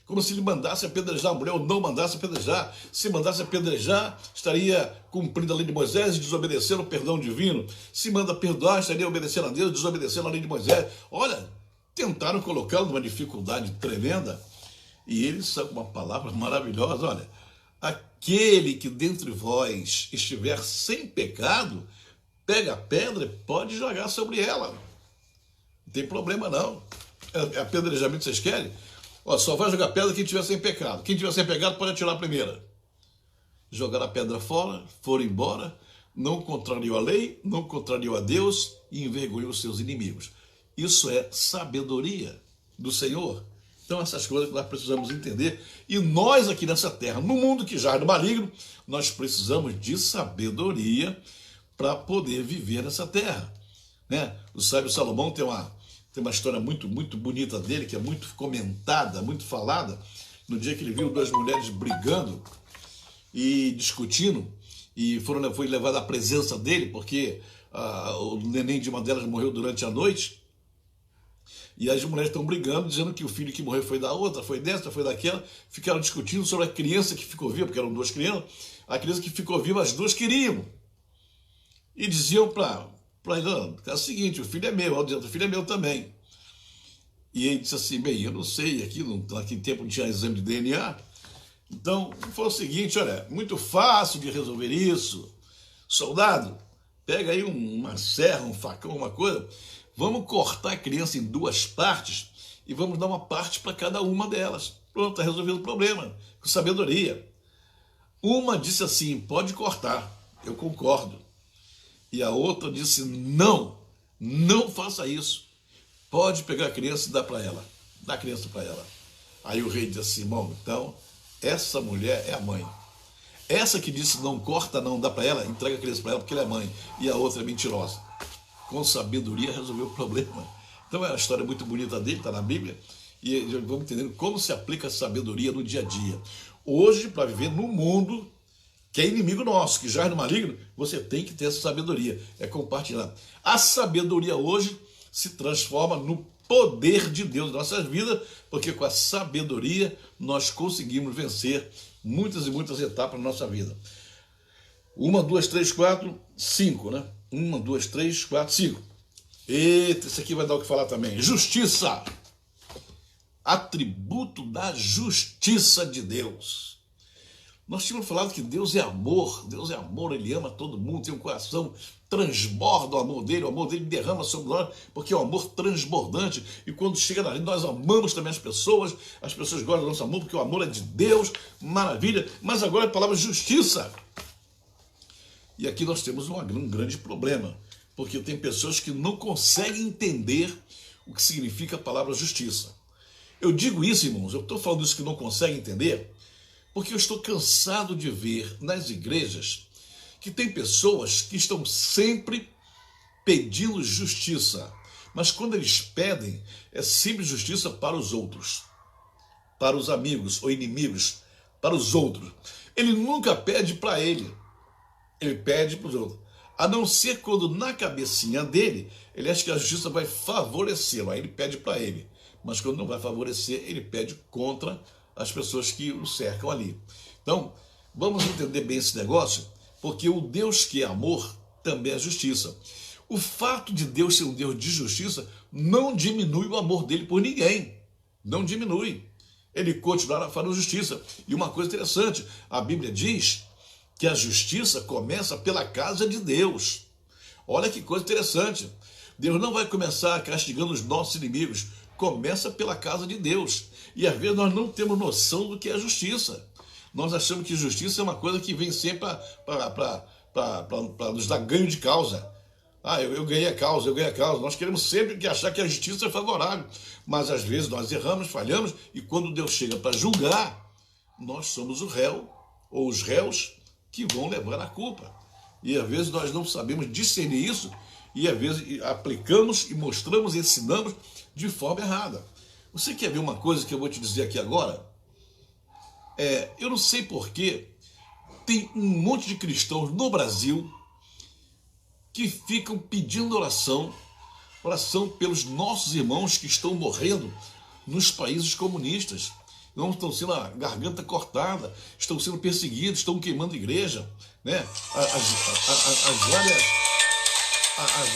Como se ele mandasse apedrejar a mulher ou não mandasse apedrejar. Se mandasse apedrejar, estaria cumprindo a lei de Moisés e desobedecendo o perdão divino. Se manda perdoar, estaria obedecendo a Deus e desobedecendo a lei de Moisés. Olha, tentaram colocá-lo numa dificuldade tremenda. E ele sabe uma palavra maravilhosa, olha. Aquele que dentre vós estiver sem pecado, pega a pedra e pode jogar sobre ela. Não tem problema não. É apedrejamento que vocês querem? Ó, só vai jogar pedra quem tiver sem pecado. Quem tiver sem pecado pode atirar a primeira. Jogaram a pedra fora, foram embora, não contrariou a lei, não contrariou a Deus e envergonhou os seus inimigos. Isso é sabedoria do Senhor. Então essas coisas que nós precisamos entender. E nós aqui nessa terra, no mundo que jaz no maligno, nós precisamos de sabedoria para poder viver nessa terra. Né? O sábio Salomão tem uma história muito bonita dele, que é muito comentada, muito falada, no dia que ele viu duas mulheres brigando e discutindo, e foi levado à presença dele, porque o neném de uma delas morreu durante a noite, e as mulheres estão brigando, dizendo que o filho que morreu foi da outra, foi dessa, foi daquela, ficaram discutindo sobre a criança que ficou viva, porque eram duas crianças, a criança que ficou viva, as duas queriam, e diziam para ele, é o seguinte, o filho é meu, o filho é meu também. E ele disse assim, bem, eu não sei, naquele tempo não tinha exame de DNA, então foi o seguinte, olha, muito fácil de resolver isso, soldado, pega aí uma serra, um facão, uma coisa, vamos cortar a criança em duas partes e vamos dar uma parte para cada uma delas. Pronto, está resolvido o problema, com sabedoria. Uma disse assim, pode cortar, eu concordo. E a outra disse, não faça isso. Pode pegar a criança e dar para ela. Dá a criança para ela. Aí o rei disse assim, bom, então, essa mulher é a mãe. Essa que disse não corta, não dá para ela, entrega a criança para ela porque ela é mãe. E a outra é mentirosa. Com sabedoria resolveu o problema. Então é uma história muito bonita dele, está na Bíblia. E vamos entender como se aplica a sabedoria no dia a dia. Hoje, para viver no mundo que é inimigo nosso, que jaz no maligno, você tem que ter essa sabedoria, é compartilhar. A sabedoria hoje se transforma no poder de Deus em nossas vidas, porque com a sabedoria nós conseguimos vencer muitas e muitas etapas na nossa vida. 1, 2, 3, 4, 5, né? 1, 2, 3, 4, 5. Eita, isso aqui vai dar o que falar também. Justiça. Atributo da justiça de Deus. Nós tínhamos falado que Deus é amor, Ele ama todo mundo, tem um coração, transborda o amor dele derrama sobre nós, porque é um amor transbordante, e quando chega na gente, nós amamos também as pessoas gostam do nosso amor, porque o amor é de Deus, maravilha, mas agora é a palavra justiça. E aqui nós temos um grande problema, porque tem pessoas que não conseguem entender o que significa a palavra justiça. Eu digo isso, irmãos, eu estou falando isso que não conseguem entender, porque eu estou cansado de ver nas igrejas que tem pessoas que estão sempre pedindo justiça, mas quando eles pedem, é sempre justiça para os outros, para os amigos ou inimigos, para os outros. Ele nunca pede para ele pede para os outros. A não ser quando na cabecinha dele, ele acha que a justiça vai favorecê-lo, aí ele pede para ele. Mas quando não vai favorecer, ele pede contra as pessoas que o cercam ali. Então, vamos entender bem esse negócio, porque o Deus que é amor também é justiça. O fato de Deus ser um Deus de justiça não diminui o amor dele por ninguém. Não diminui. Ele continuará fazendo justiça. E uma coisa interessante, a Bíblia diz que a justiça começa pela casa de Deus. Olha que coisa interessante. Deus não vai começar castigando os nossos inimigos. Começa pela casa de Deus. E às vezes nós não temos noção do que é justiça. Nós achamos que justiça é uma coisa que vem sempre para nos dar ganho de causa. Ah, eu ganhei a causa, eu ganhei a causa. Nós queremos sempre que achar que a justiça é favorável. Mas às vezes nós erramos, falhamos, e quando Deus chega para julgar, nós somos o réu, ou os réus, que vão levar a culpa. E às vezes nós não sabemos discernir isso, e às vezes aplicamos e mostramos, ensinamos de forma errada. Você quer ver uma coisa que eu vou te dizer aqui agora? Eu não sei porquê, tem um monte de cristãos no Brasil que ficam pedindo oração pelos nossos irmãos que estão morrendo nos países comunistas. Não estão sendo a garganta cortada, estão sendo perseguidos, estão queimando igreja, né? As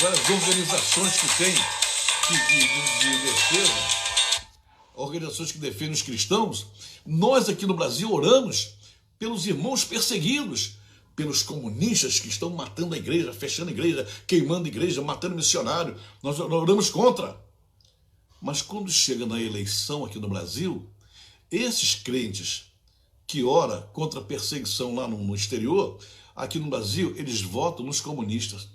várias organizações que tem de defesa, organizações que defendem os cristãos, nós aqui no Brasil oramos pelos irmãos perseguidos, pelos comunistas que estão matando a igreja, fechando a igreja, queimando a igreja, matando missionário. Nós oramos contra. Mas quando chega na eleição aqui no Brasil, esses crentes que oram contra a perseguição lá no exterior, aqui no Brasil, eles votam nos comunistas.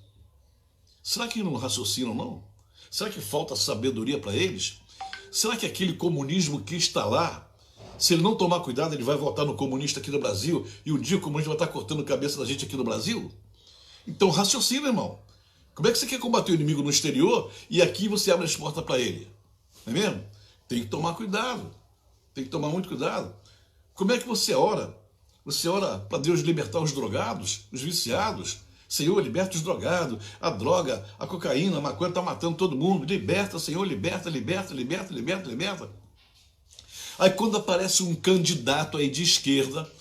Será que não raciocinam, não? Será que falta sabedoria para eles? Será que aquele comunismo que está lá, se ele não tomar cuidado, ele vai votar no comunista aqui no Brasil e um dia o comunista vai estar cortando a cabeça da gente aqui no Brasil? Então raciocina, irmão. Como é que você quer combater o inimigo no exterior e aqui você abre as portas para ele? Não é mesmo? Tem que tomar cuidado. Tem que tomar muito cuidado. Como é que você ora? Você ora para Deus libertar os drogados, os viciados. Senhor, liberta os drogados, a droga, a cocaína, a maconha está matando todo mundo. Liberta, Senhor, liberta, liberta, liberta, liberta, liberta. Aí quando aparece um candidato aí de esquerda,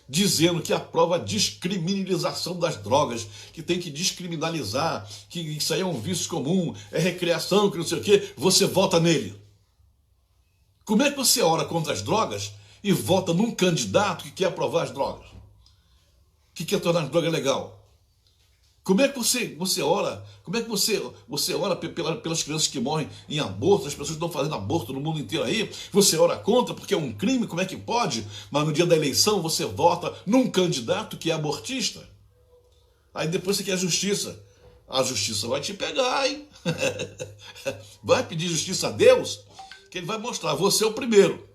dizendo que aprova a descriminalização das drogas, que tem que descriminalizar, que isso aí é um vício comum, é recreação, que não sei o quê, você vota nele. Como é que você ora contra as drogas e vota num candidato que quer aprovar as drogas? Que quer tornar as drogas legal? Como é que você ora? Como é que você ora pelas crianças que morrem em aborto, as pessoas que estão fazendo aborto no mundo inteiro aí? Você ora contra porque é um crime, como é que pode? Mas no dia da eleição você vota num candidato que é abortista? Aí depois você quer justiça. A justiça vai te pegar, hein? Vai pedir justiça a Deus, que ele vai mostrar, você é o primeiro.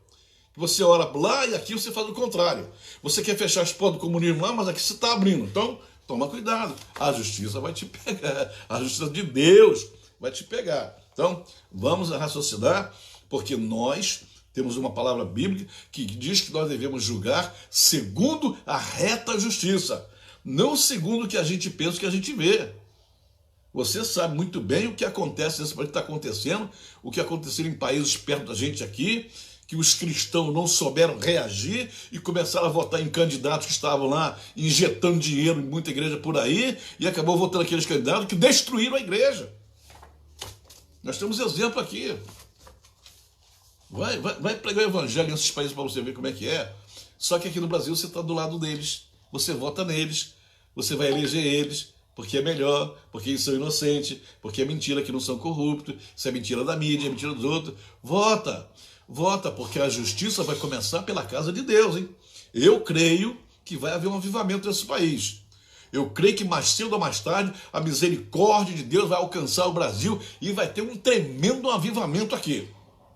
Você ora lá e aqui você faz o contrário. Você quer fechar as portas do comunismo lá, mas aqui você está abrindo. Então, toma cuidado. A justiça vai te pegar. A justiça de Deus vai te pegar. Então, vamos raciocinar, porque nós temos uma palavra bíblica que diz que nós devemos julgar segundo a reta justiça. Não segundo o que a gente pensa, o que a gente vê. Você sabe muito bem o que acontece nesse país, que está acontecendo, o que aconteceu em países perto da gente aqui, que os cristãos não souberam reagir e começaram a votar em candidatos que estavam lá injetando dinheiro em muita igreja por aí e acabou votando aqueles candidatos que destruíram a igreja. Nós temos exemplo aqui. Vai pregar o evangelho nesses países para você ver como é que é. Só que aqui no Brasil você está do lado deles, você vota neles, você vai eleger eles, porque é melhor, porque eles são inocentes, porque é mentira que não são corruptos, isso é mentira da mídia, é mentira dos outros. Vota, porque a justiça vai começar pela casa de Deus, hein? Eu creio que vai haver um avivamento nesse país. Eu creio que mais cedo ou mais tarde a misericórdia de Deus vai alcançar o Brasil e vai ter um tremendo avivamento aqui,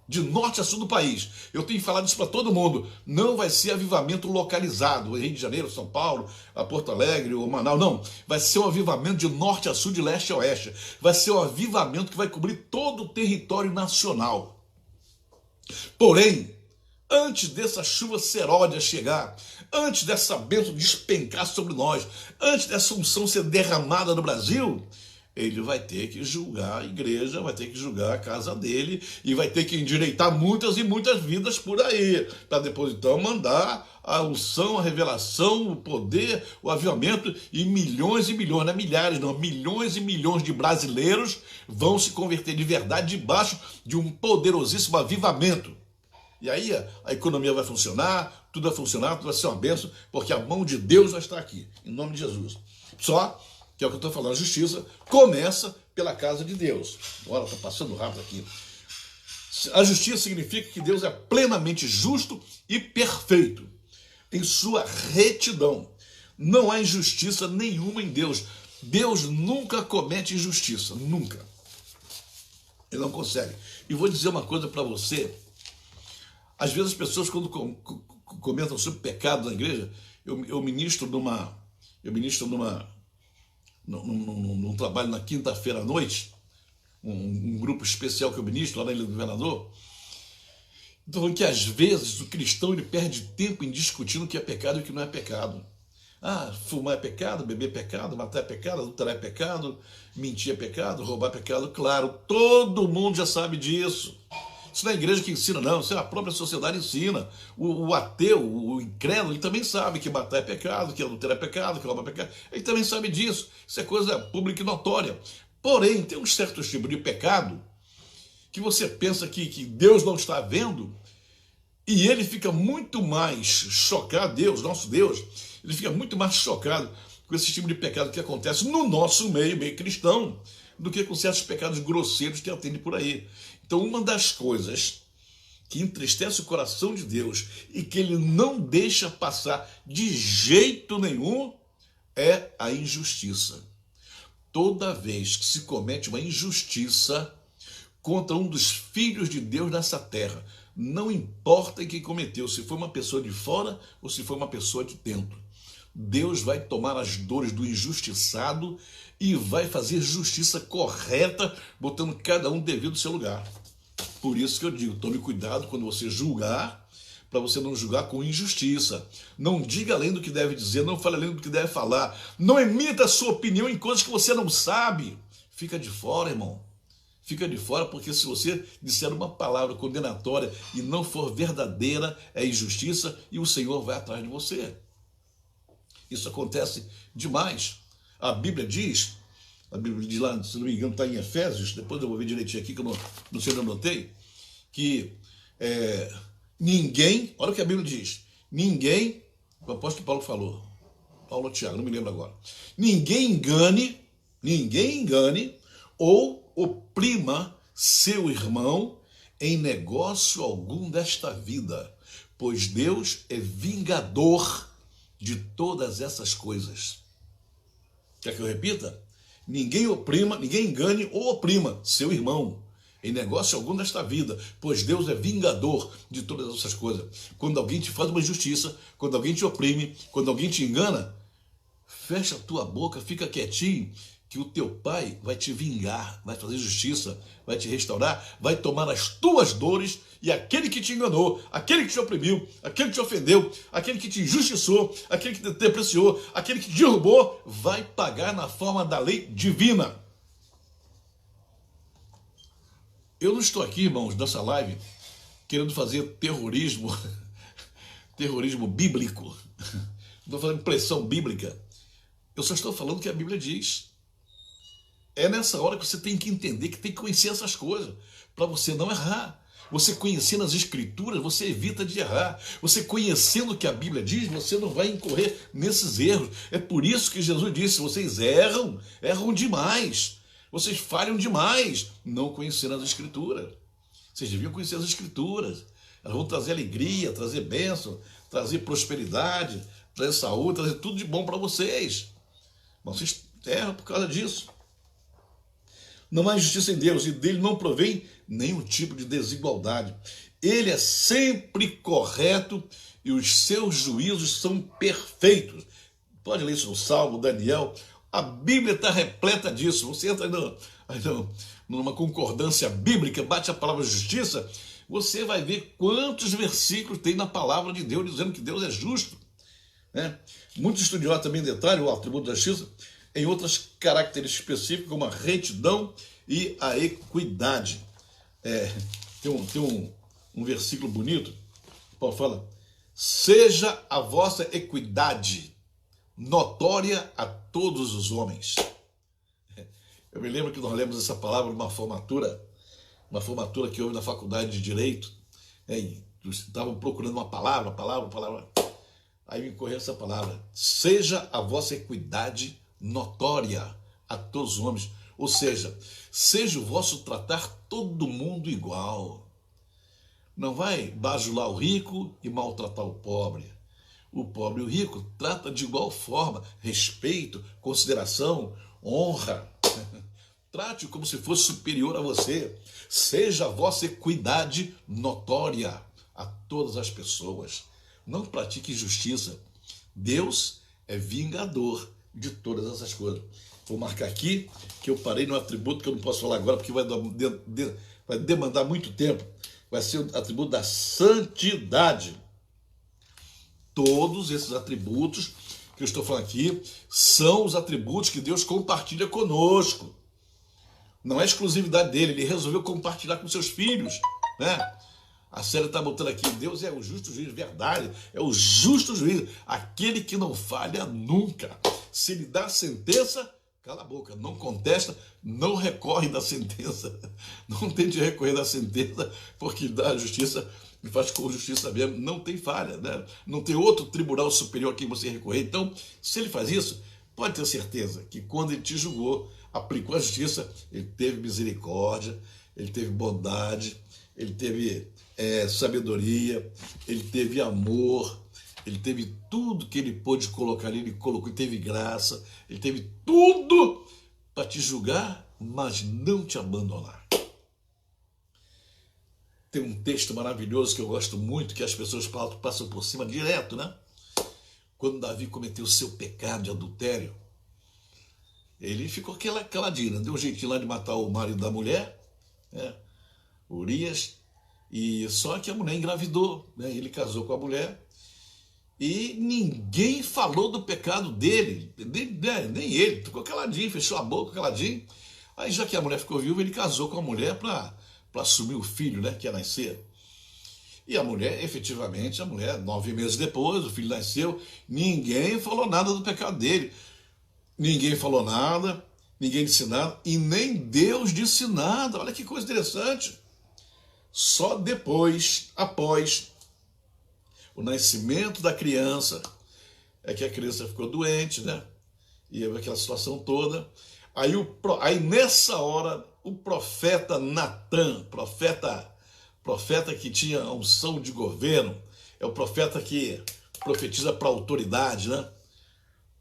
de norte a sul do país. Eu tenho falado isso para todo mundo. Não vai ser avivamento localizado, Rio de Janeiro, São Paulo, a Porto Alegre ou Manaus, não. Vai ser um avivamento de norte a sul, de leste a oeste. Vai ser um avivamento que vai cobrir todo o território nacional. Porém, antes dessa chuva seródia chegar, antes dessa bênção despencar sobre nós, antes dessa unção ser derramada no Brasil, ele vai ter que julgar a igreja, vai ter que julgar a casa dele e vai ter que endireitar muitas e muitas vidas por aí, para depois então mandar a unção, a revelação, o poder, o avivamento e milhões, não é milhares não, milhões e milhões de brasileiros vão se converter de verdade debaixo de um poderosíssimo avivamento. E aí a economia vai funcionar, tudo vai funcionar, tudo vai ser uma bênção, porque a mão de Deus vai estar aqui, em nome de Jesus. Só que é o que eu estou falando, a justiça começa pela casa de Deus. Agora está passando rápido aqui. A justiça significa que Deus é plenamente justo e perfeito em sua retidão. Não há injustiça nenhuma em Deus. Deus nunca comete injustiça, nunca. Ele não consegue. E vou dizer uma coisa para você. Às vezes as pessoas, quando comentam sobre pecado na igreja, eu ministro num trabalho na quinta-feira à noite, um grupo especial que eu ministro lá na Ilha do Governador. Estou falando que às vezes o cristão ele perde tempo em discutindo o que é pecado e o que não é pecado. Ah, fumar é pecado, beber é pecado, matar é pecado, adulterar é pecado, mentir é pecado, roubar é pecado. Claro, todo mundo já sabe disso. Isso não é a igreja que ensina, não. Isso é a própria sociedade ensina. O ateu, o incrédulo, ele também sabe que matar é pecado, que adulterar é pecado, que roubar é pecado. Ele também sabe disso. Isso é coisa pública e notória. Porém, tem um certo tipo de pecado que você pensa que Deus não está vendo e ele fica muito mais chocado, Deus, nosso Deus, ele fica muito mais chocado com esse tipo de pecado que acontece no nosso meio cristão, do que com certos pecados grosseiros que atendem por aí. Então, uma das coisas que entristece o coração de Deus e que ele não deixa passar de jeito nenhum é a injustiça. Toda vez que se comete uma injustiça contra um dos filhos de Deus nessa terra, não importa quem cometeu, se foi uma pessoa de fora ou se foi uma pessoa de dentro, Deus vai tomar as dores do injustiçado e vai fazer justiça correta, botando cada um devido ao seu lugar. Por isso que eu digo, tome cuidado quando você julgar, para você não julgar com injustiça. Não diga além do que deve dizer, não fale além do que deve falar. Não emita a sua opinião em coisas que você não sabe. Fica de fora, irmão. Fica de fora, porque se você disser uma palavra condenatória e não for verdadeira, é injustiça e o Senhor vai atrás de você. Isso acontece demais. A Bíblia diz lá, se não me engano, está em Efésios, depois eu vou ver direitinho aqui, que eu não sei onde eu anotei, que ninguém, olha o que a Bíblia diz, ninguém, o apóstolo Paulo falou, Paulo ou Tiago, não me lembro agora, ninguém engane ou oprima seu irmão em negócio algum desta vida, pois Deus é vingador de todas essas coisas. Quer que eu repita? Ninguém oprima, ninguém engane ou oprima seu irmão em negócio algum desta vida, pois Deus é vingador de todas essas coisas. Quando alguém te faz uma injustiça, quando alguém te oprime, quando alguém te engana, fecha a tua boca, fica quietinho, que o teu pai vai te vingar, vai fazer justiça, vai te restaurar, vai tomar as tuas dores, e aquele que te enganou, aquele que te oprimiu, aquele que te ofendeu, aquele que te injustiçou, aquele que te depreciou, aquele que te derrubou, vai pagar na forma da lei divina. Eu não estou aqui, irmãos, nessa live, querendo fazer terrorismo bíblico, não estou fazendo pressão bíblica, eu só estou falando o que a Bíblia diz. É nessa hora que você tem que entender, que tem que conhecer essas coisas, para você não errar. Você conhecendo as Escrituras, você evita de errar. Você conhecendo o que a Bíblia diz, você não vai incorrer nesses erros. É por isso que Jesus disse, vocês erram demais. Vocês falham demais, não conhecendo as Escrituras. Vocês deviam conhecer as Escrituras. Elas vão trazer alegria, trazer bênção, trazer prosperidade, trazer saúde, trazer tudo de bom para vocês. Mas vocês erram por causa disso. Não há injustiça em Deus e dele não provém nenhum tipo de desigualdade. Ele é sempre correto e os seus juízos são perfeitos. Pode ler isso no Salmo, Daniel. A Bíblia está repleta disso. Você entra numa concordância bíblica, bate a palavra justiça, você vai ver quantos versículos tem na palavra de Deus dizendo que Deus é justo. Muitos estudiosos também detalham o atributo da justiça em outras características específicas, como a retidão e a equidade. Tem um versículo bonito, Paulo fala, seja a vossa equidade notória a todos os homens. Eu me lembro que nós lemos essa palavra numa formatura que houve na faculdade de Direito, estavam procurando uma palavra, aí me correu essa palavra, seja a vossa equidade notória a todos os homens, ou seja o vosso tratar todo mundo igual. Não vai bajular o rico e maltratar o pobre. O pobre e o rico trata de igual forma, respeito, consideração. honra. Trate-o como se fosse superior a você. Seja a vossa equidade notória a todas as pessoas. Não pratique injustiça. Deus é vingador de todas essas coisas. Vou marcar aqui que eu parei no atributo que eu não posso falar agora porque vai demandar muito tempo. Vai ser o atributo da santidade. Todos esses atributos que eu estou falando aqui são os atributos que Deus compartilha conosco. Não é exclusividade dele, ele resolveu compartilhar com seus filhos, né? A série está botando aqui, Deus é o justo juiz, verdade, é o justo juiz, aquele que não falha nunca. Se ele dá a sentença, cala a boca, não contesta, não recorre da sentença, não tente recorrer da sentença, porque dá a justiça e faz com justiça mesmo, não tem falha, né? Não tem outro tribunal superior a quem você recorrer. Então, se ele faz isso, pode ter certeza que quando ele te julgou, aplicou a justiça, ele teve misericórdia, ele teve bondade, ele teve sabedoria, ele teve amor, ele teve tudo que ele pôde colocar ali, ele colocou, ele teve graça, ele teve tudo para te julgar, mas não te abandonar. Tem um texto maravilhoso que eu gosto muito, que as pessoas passam por cima direto, né? Quando Davi cometeu o seu pecado de adultério, ele ficou caladinho, né? Deu um jeitinho lá de matar o marido da mulher, né? Urias, e só que a mulher engravidou, né? Ele casou com a mulher e ninguém falou do pecado dele, nem ele, ficou caladinho, fechou a boca caladinho. Aí já que a mulher ficou viúva, ele casou com a mulher para assumir o filho, né, que ia nascer. E a mulher, efetivamente, 9 meses depois, o filho nasceu, ninguém falou nada do pecado dele. Ninguém falou nada, ninguém disse nada, e nem Deus disse nada. Olha que coisa interessante. Só depois, após o nascimento da criança, é que a criança ficou doente, né? E aquela situação toda. Aí nessa hora, o profeta Natan, profeta que tinha a unção de governo, é o profeta que profetiza para a autoridade, né?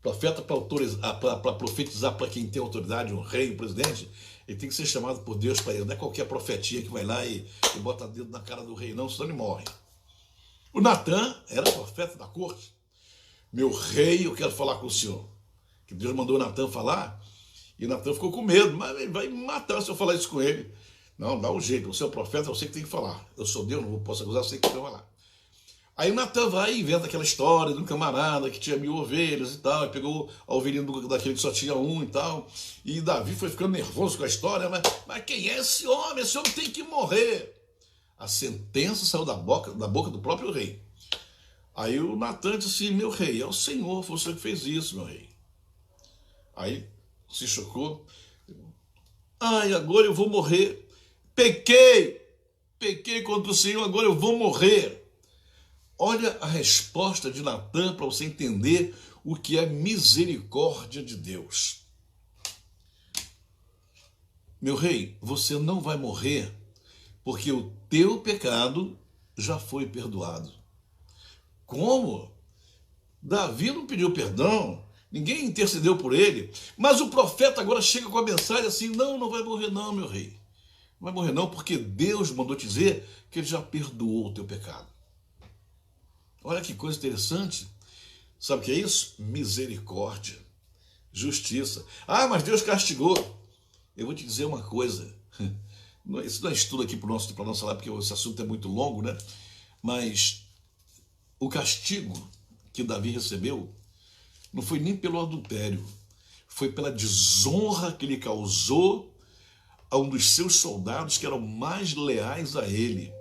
Profeta para profetizar para quem tem autoridade, um rei, um presidente, ele tem que ser chamado por Deus para ele. Não é qualquer profetia que vai lá e bota dedo na cara do rei, não, senão ele morre. O Natan era profeta da corte. Meu rei, eu quero falar com o senhor. Que Deus mandou o Natan falar, e o Natan ficou com medo, mas ele vai me matar se eu falar isso com ele. Não, dá um jeito, você é o profeta, eu sei que tem que falar. Eu sou Deus, não posso acusar, eu sei que tem que falar. Aí o Natan vai e inventa aquela história de um camarada que tinha 1000 ovelhas e tal, e pegou a ovelhinha daquele que só tinha um e tal, e Davi foi ficando nervoso com a história, mas quem é esse homem? Esse homem tem que morrer. A sentença saiu da boca do próprio rei. Aí o Natan disse assim, meu rei, é o Senhor, foi o Senhor que fez isso, meu rei. Aí se chocou. Ai, agora eu vou morrer. Pequei contra o Senhor, agora eu vou morrer. Olha a resposta de Natan para você entender o que é misericórdia de Deus. Meu rei, você não vai morrer porque o teu pecado já foi perdoado. Como? Davi não pediu perdão, ninguém intercedeu por ele, mas o profeta agora chega com a mensagem assim, não vai morrer não, meu rei. Não vai morrer não, porque Deus mandou te dizer que ele já perdoou o teu pecado. Olha que coisa interessante. Sabe o que é isso? Misericórdia, justiça. Ah, mas Deus castigou. Eu vou te dizer uma coisa. Isso não é estudo aqui para a nossa live, porque esse assunto é muito longo, né? Mas o castigo que Davi recebeu não foi nem pelo adultério, foi pela desonra que ele causou a um dos seus soldados que eram mais leais a ele.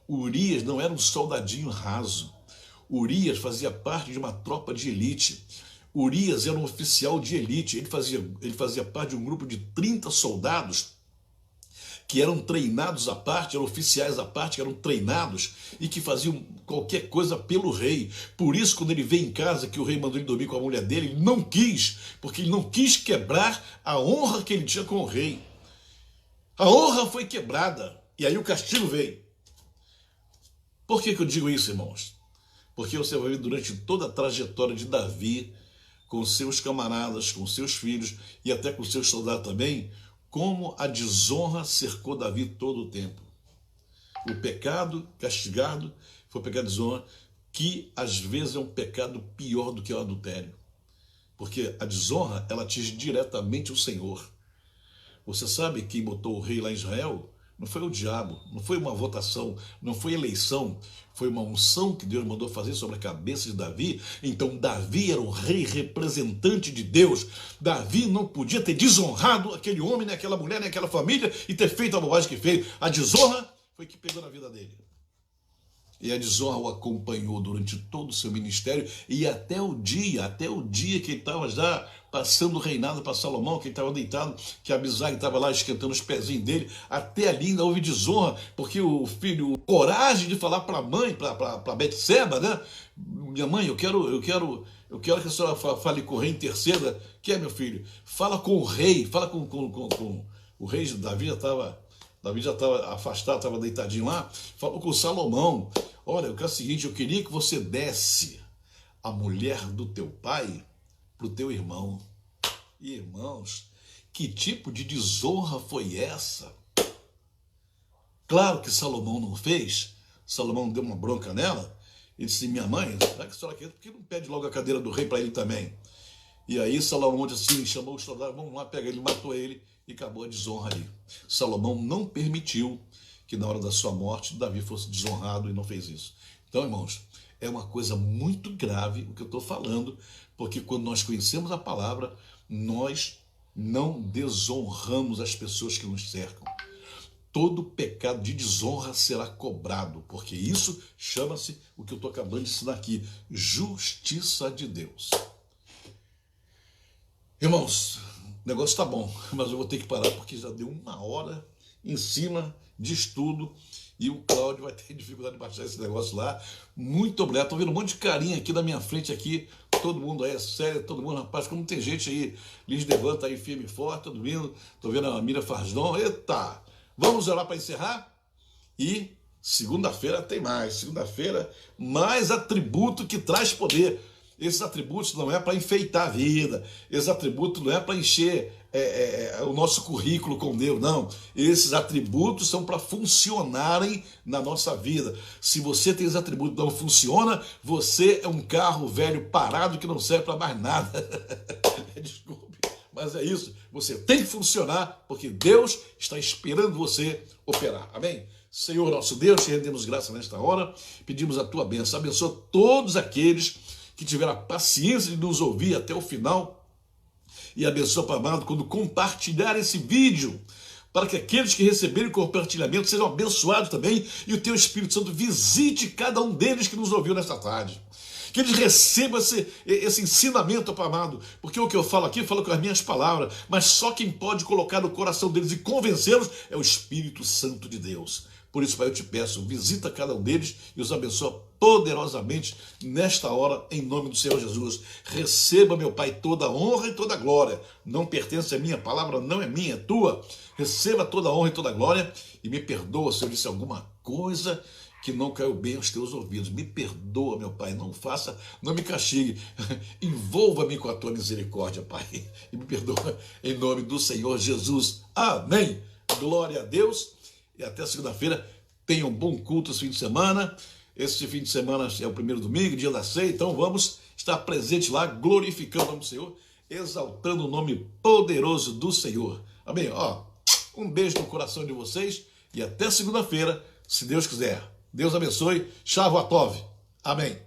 Urias não era um soldadinho raso. Urias fazia parte de uma tropa de elite. Urias era um oficial de elite. Ele fazia parte de um grupo de 30 soldados que eram treinados à parte, eram oficiais à parte, que eram treinados e que faziam qualquer coisa pelo rei. Por isso, quando ele veio em casa, que o rei mandou ele dormir com a mulher dele, ele não quis, porque ele não quis quebrar a honra que ele tinha com o rei. A honra foi quebrada, e aí o castigo veio. Por que eu digo isso, irmãos? Porque você vai ver durante toda a trajetória de Davi, com seus camaradas, com seus filhos e até com seus soldados também, como a desonra cercou Davi todo o tempo. O pecado castigado foi o pecado de desonra, que às vezes é um pecado pior do que o adultério. Porque a desonra, ela atinge diretamente o Senhor. Você sabe quem botou o rei lá em Israel? Não foi o diabo, não foi uma votação, não foi eleição, foi uma unção que Deus mandou fazer sobre a cabeça de Davi. Então Davi era o rei representante de Deus. Davi não podia ter desonrado aquele homem, nem aquela mulher, nem aquela família e ter feito a bobagem que fez. A desonra foi que pegou na vida dele. E a desonra o acompanhou durante todo o seu ministério e até o dia que ele estava já passando o reinado para Salomão, que ele estava deitado, que a Abisag estava lá esquentando os pezinhos dele, até ali ainda houve desonra, porque o filho, coragem de falar para a mãe, para Betseba, né? Minha mãe, eu quero que a senhora fale com o rei, interceda. Que é, meu filho? Fala com o rei, fala com o rei. Davi já estava afastado, estava deitadinho lá, falou com Salomão: olha, o seguinte, eu queria que você desse a mulher do teu pai para o teu irmão. E, irmãos, que tipo de desonra foi essa? Claro que Salomão não fez. Salomão deu uma bronca nela e disse: minha mãe, será que a senhora quer? Por que não pede logo a cadeira do rei para ele também? E aí Salomão disse assim, chamou os soldados: vamos lá, pega ele, matou ele, e acabou a desonra ali. Salomão não permitiu que na hora da sua morte Davi fosse desonrado e não fez isso. Então, irmãos, é uma coisa muito grave o que eu estou falando, porque quando nós conhecemos a palavra, nós não desonramos as pessoas que nos cercam. Todo pecado de desonra será cobrado, porque isso chama-se, o que eu estou acabando de ensinar aqui, justiça de Deus. Irmãos, o negócio está bom, mas eu vou ter que parar porque já deu 1 hora em cima de estudo e o Cláudio vai ter dificuldade de baixar esse negócio lá. Muito obrigado. Estou vendo um monte de carinha aqui na minha frente aqui. Todo mundo aí é sério, todo mundo, rapaz, como tem gente aí, Liz Levanta aí firme e forte, todo mundo. Estou vendo a Mira Farzon. Eita! Vamos orar para encerrar? E segunda-feira tem mais. Segunda-feira, mais atributo que traz poder. Esses atributos não é para enfeitar a vida, esses atributos não é para encher o nosso currículo com Deus, não. Esses atributos são para funcionarem na nossa vida. Se você tem esses atributos e não funciona, você é um carro velho parado que não serve para mais nada. Desculpe, mas é isso. Você tem que funcionar porque Deus está esperando você operar. Amém? Senhor nosso Deus, te rendemos graça nesta hora, pedimos a tua bênção. Abençoa todos aqueles que tiveram a paciência de nos ouvir até o final. E abençoa, Pai amado, quando compartilhar esse vídeo, para que aqueles que receberem o compartilhamento sejam abençoados também, e o teu Espírito Santo visite cada um deles que nos ouviu nesta tarde. Que eles recebam esse ensinamento, Pai amado, porque o que eu falo aqui, eu falo com as minhas palavras, mas só quem pode colocar no coração deles e convencê-los é o Espírito Santo de Deus. Por isso, Pai, eu te peço, visita cada um deles e os abençoa poderosamente nesta hora, em nome do Senhor Jesus. Receba, meu Pai, toda a honra e toda a glória. Não pertence a minha, a palavra não é minha, é tua. Receba toda a honra e toda a glória e me perdoa se eu disse alguma coisa que não caiu bem aos teus ouvidos. Me perdoa, meu Pai, não faça, não me castigue. Envolva-me com a tua misericórdia, Pai, e me perdoa em nome do Senhor Jesus. Amém. Glória a Deus. E até segunda-feira, tenham um bom culto esse fim de semana. Esse fim de semana é o primeiro domingo, dia da ceia, então vamos estar presentes lá, glorificando o nome do Senhor, exaltando o nome poderoso do Senhor. Amém? Um beijo no coração de vocês e até segunda-feira, se Deus quiser. Deus abençoe. Shavuot Tov. Amém.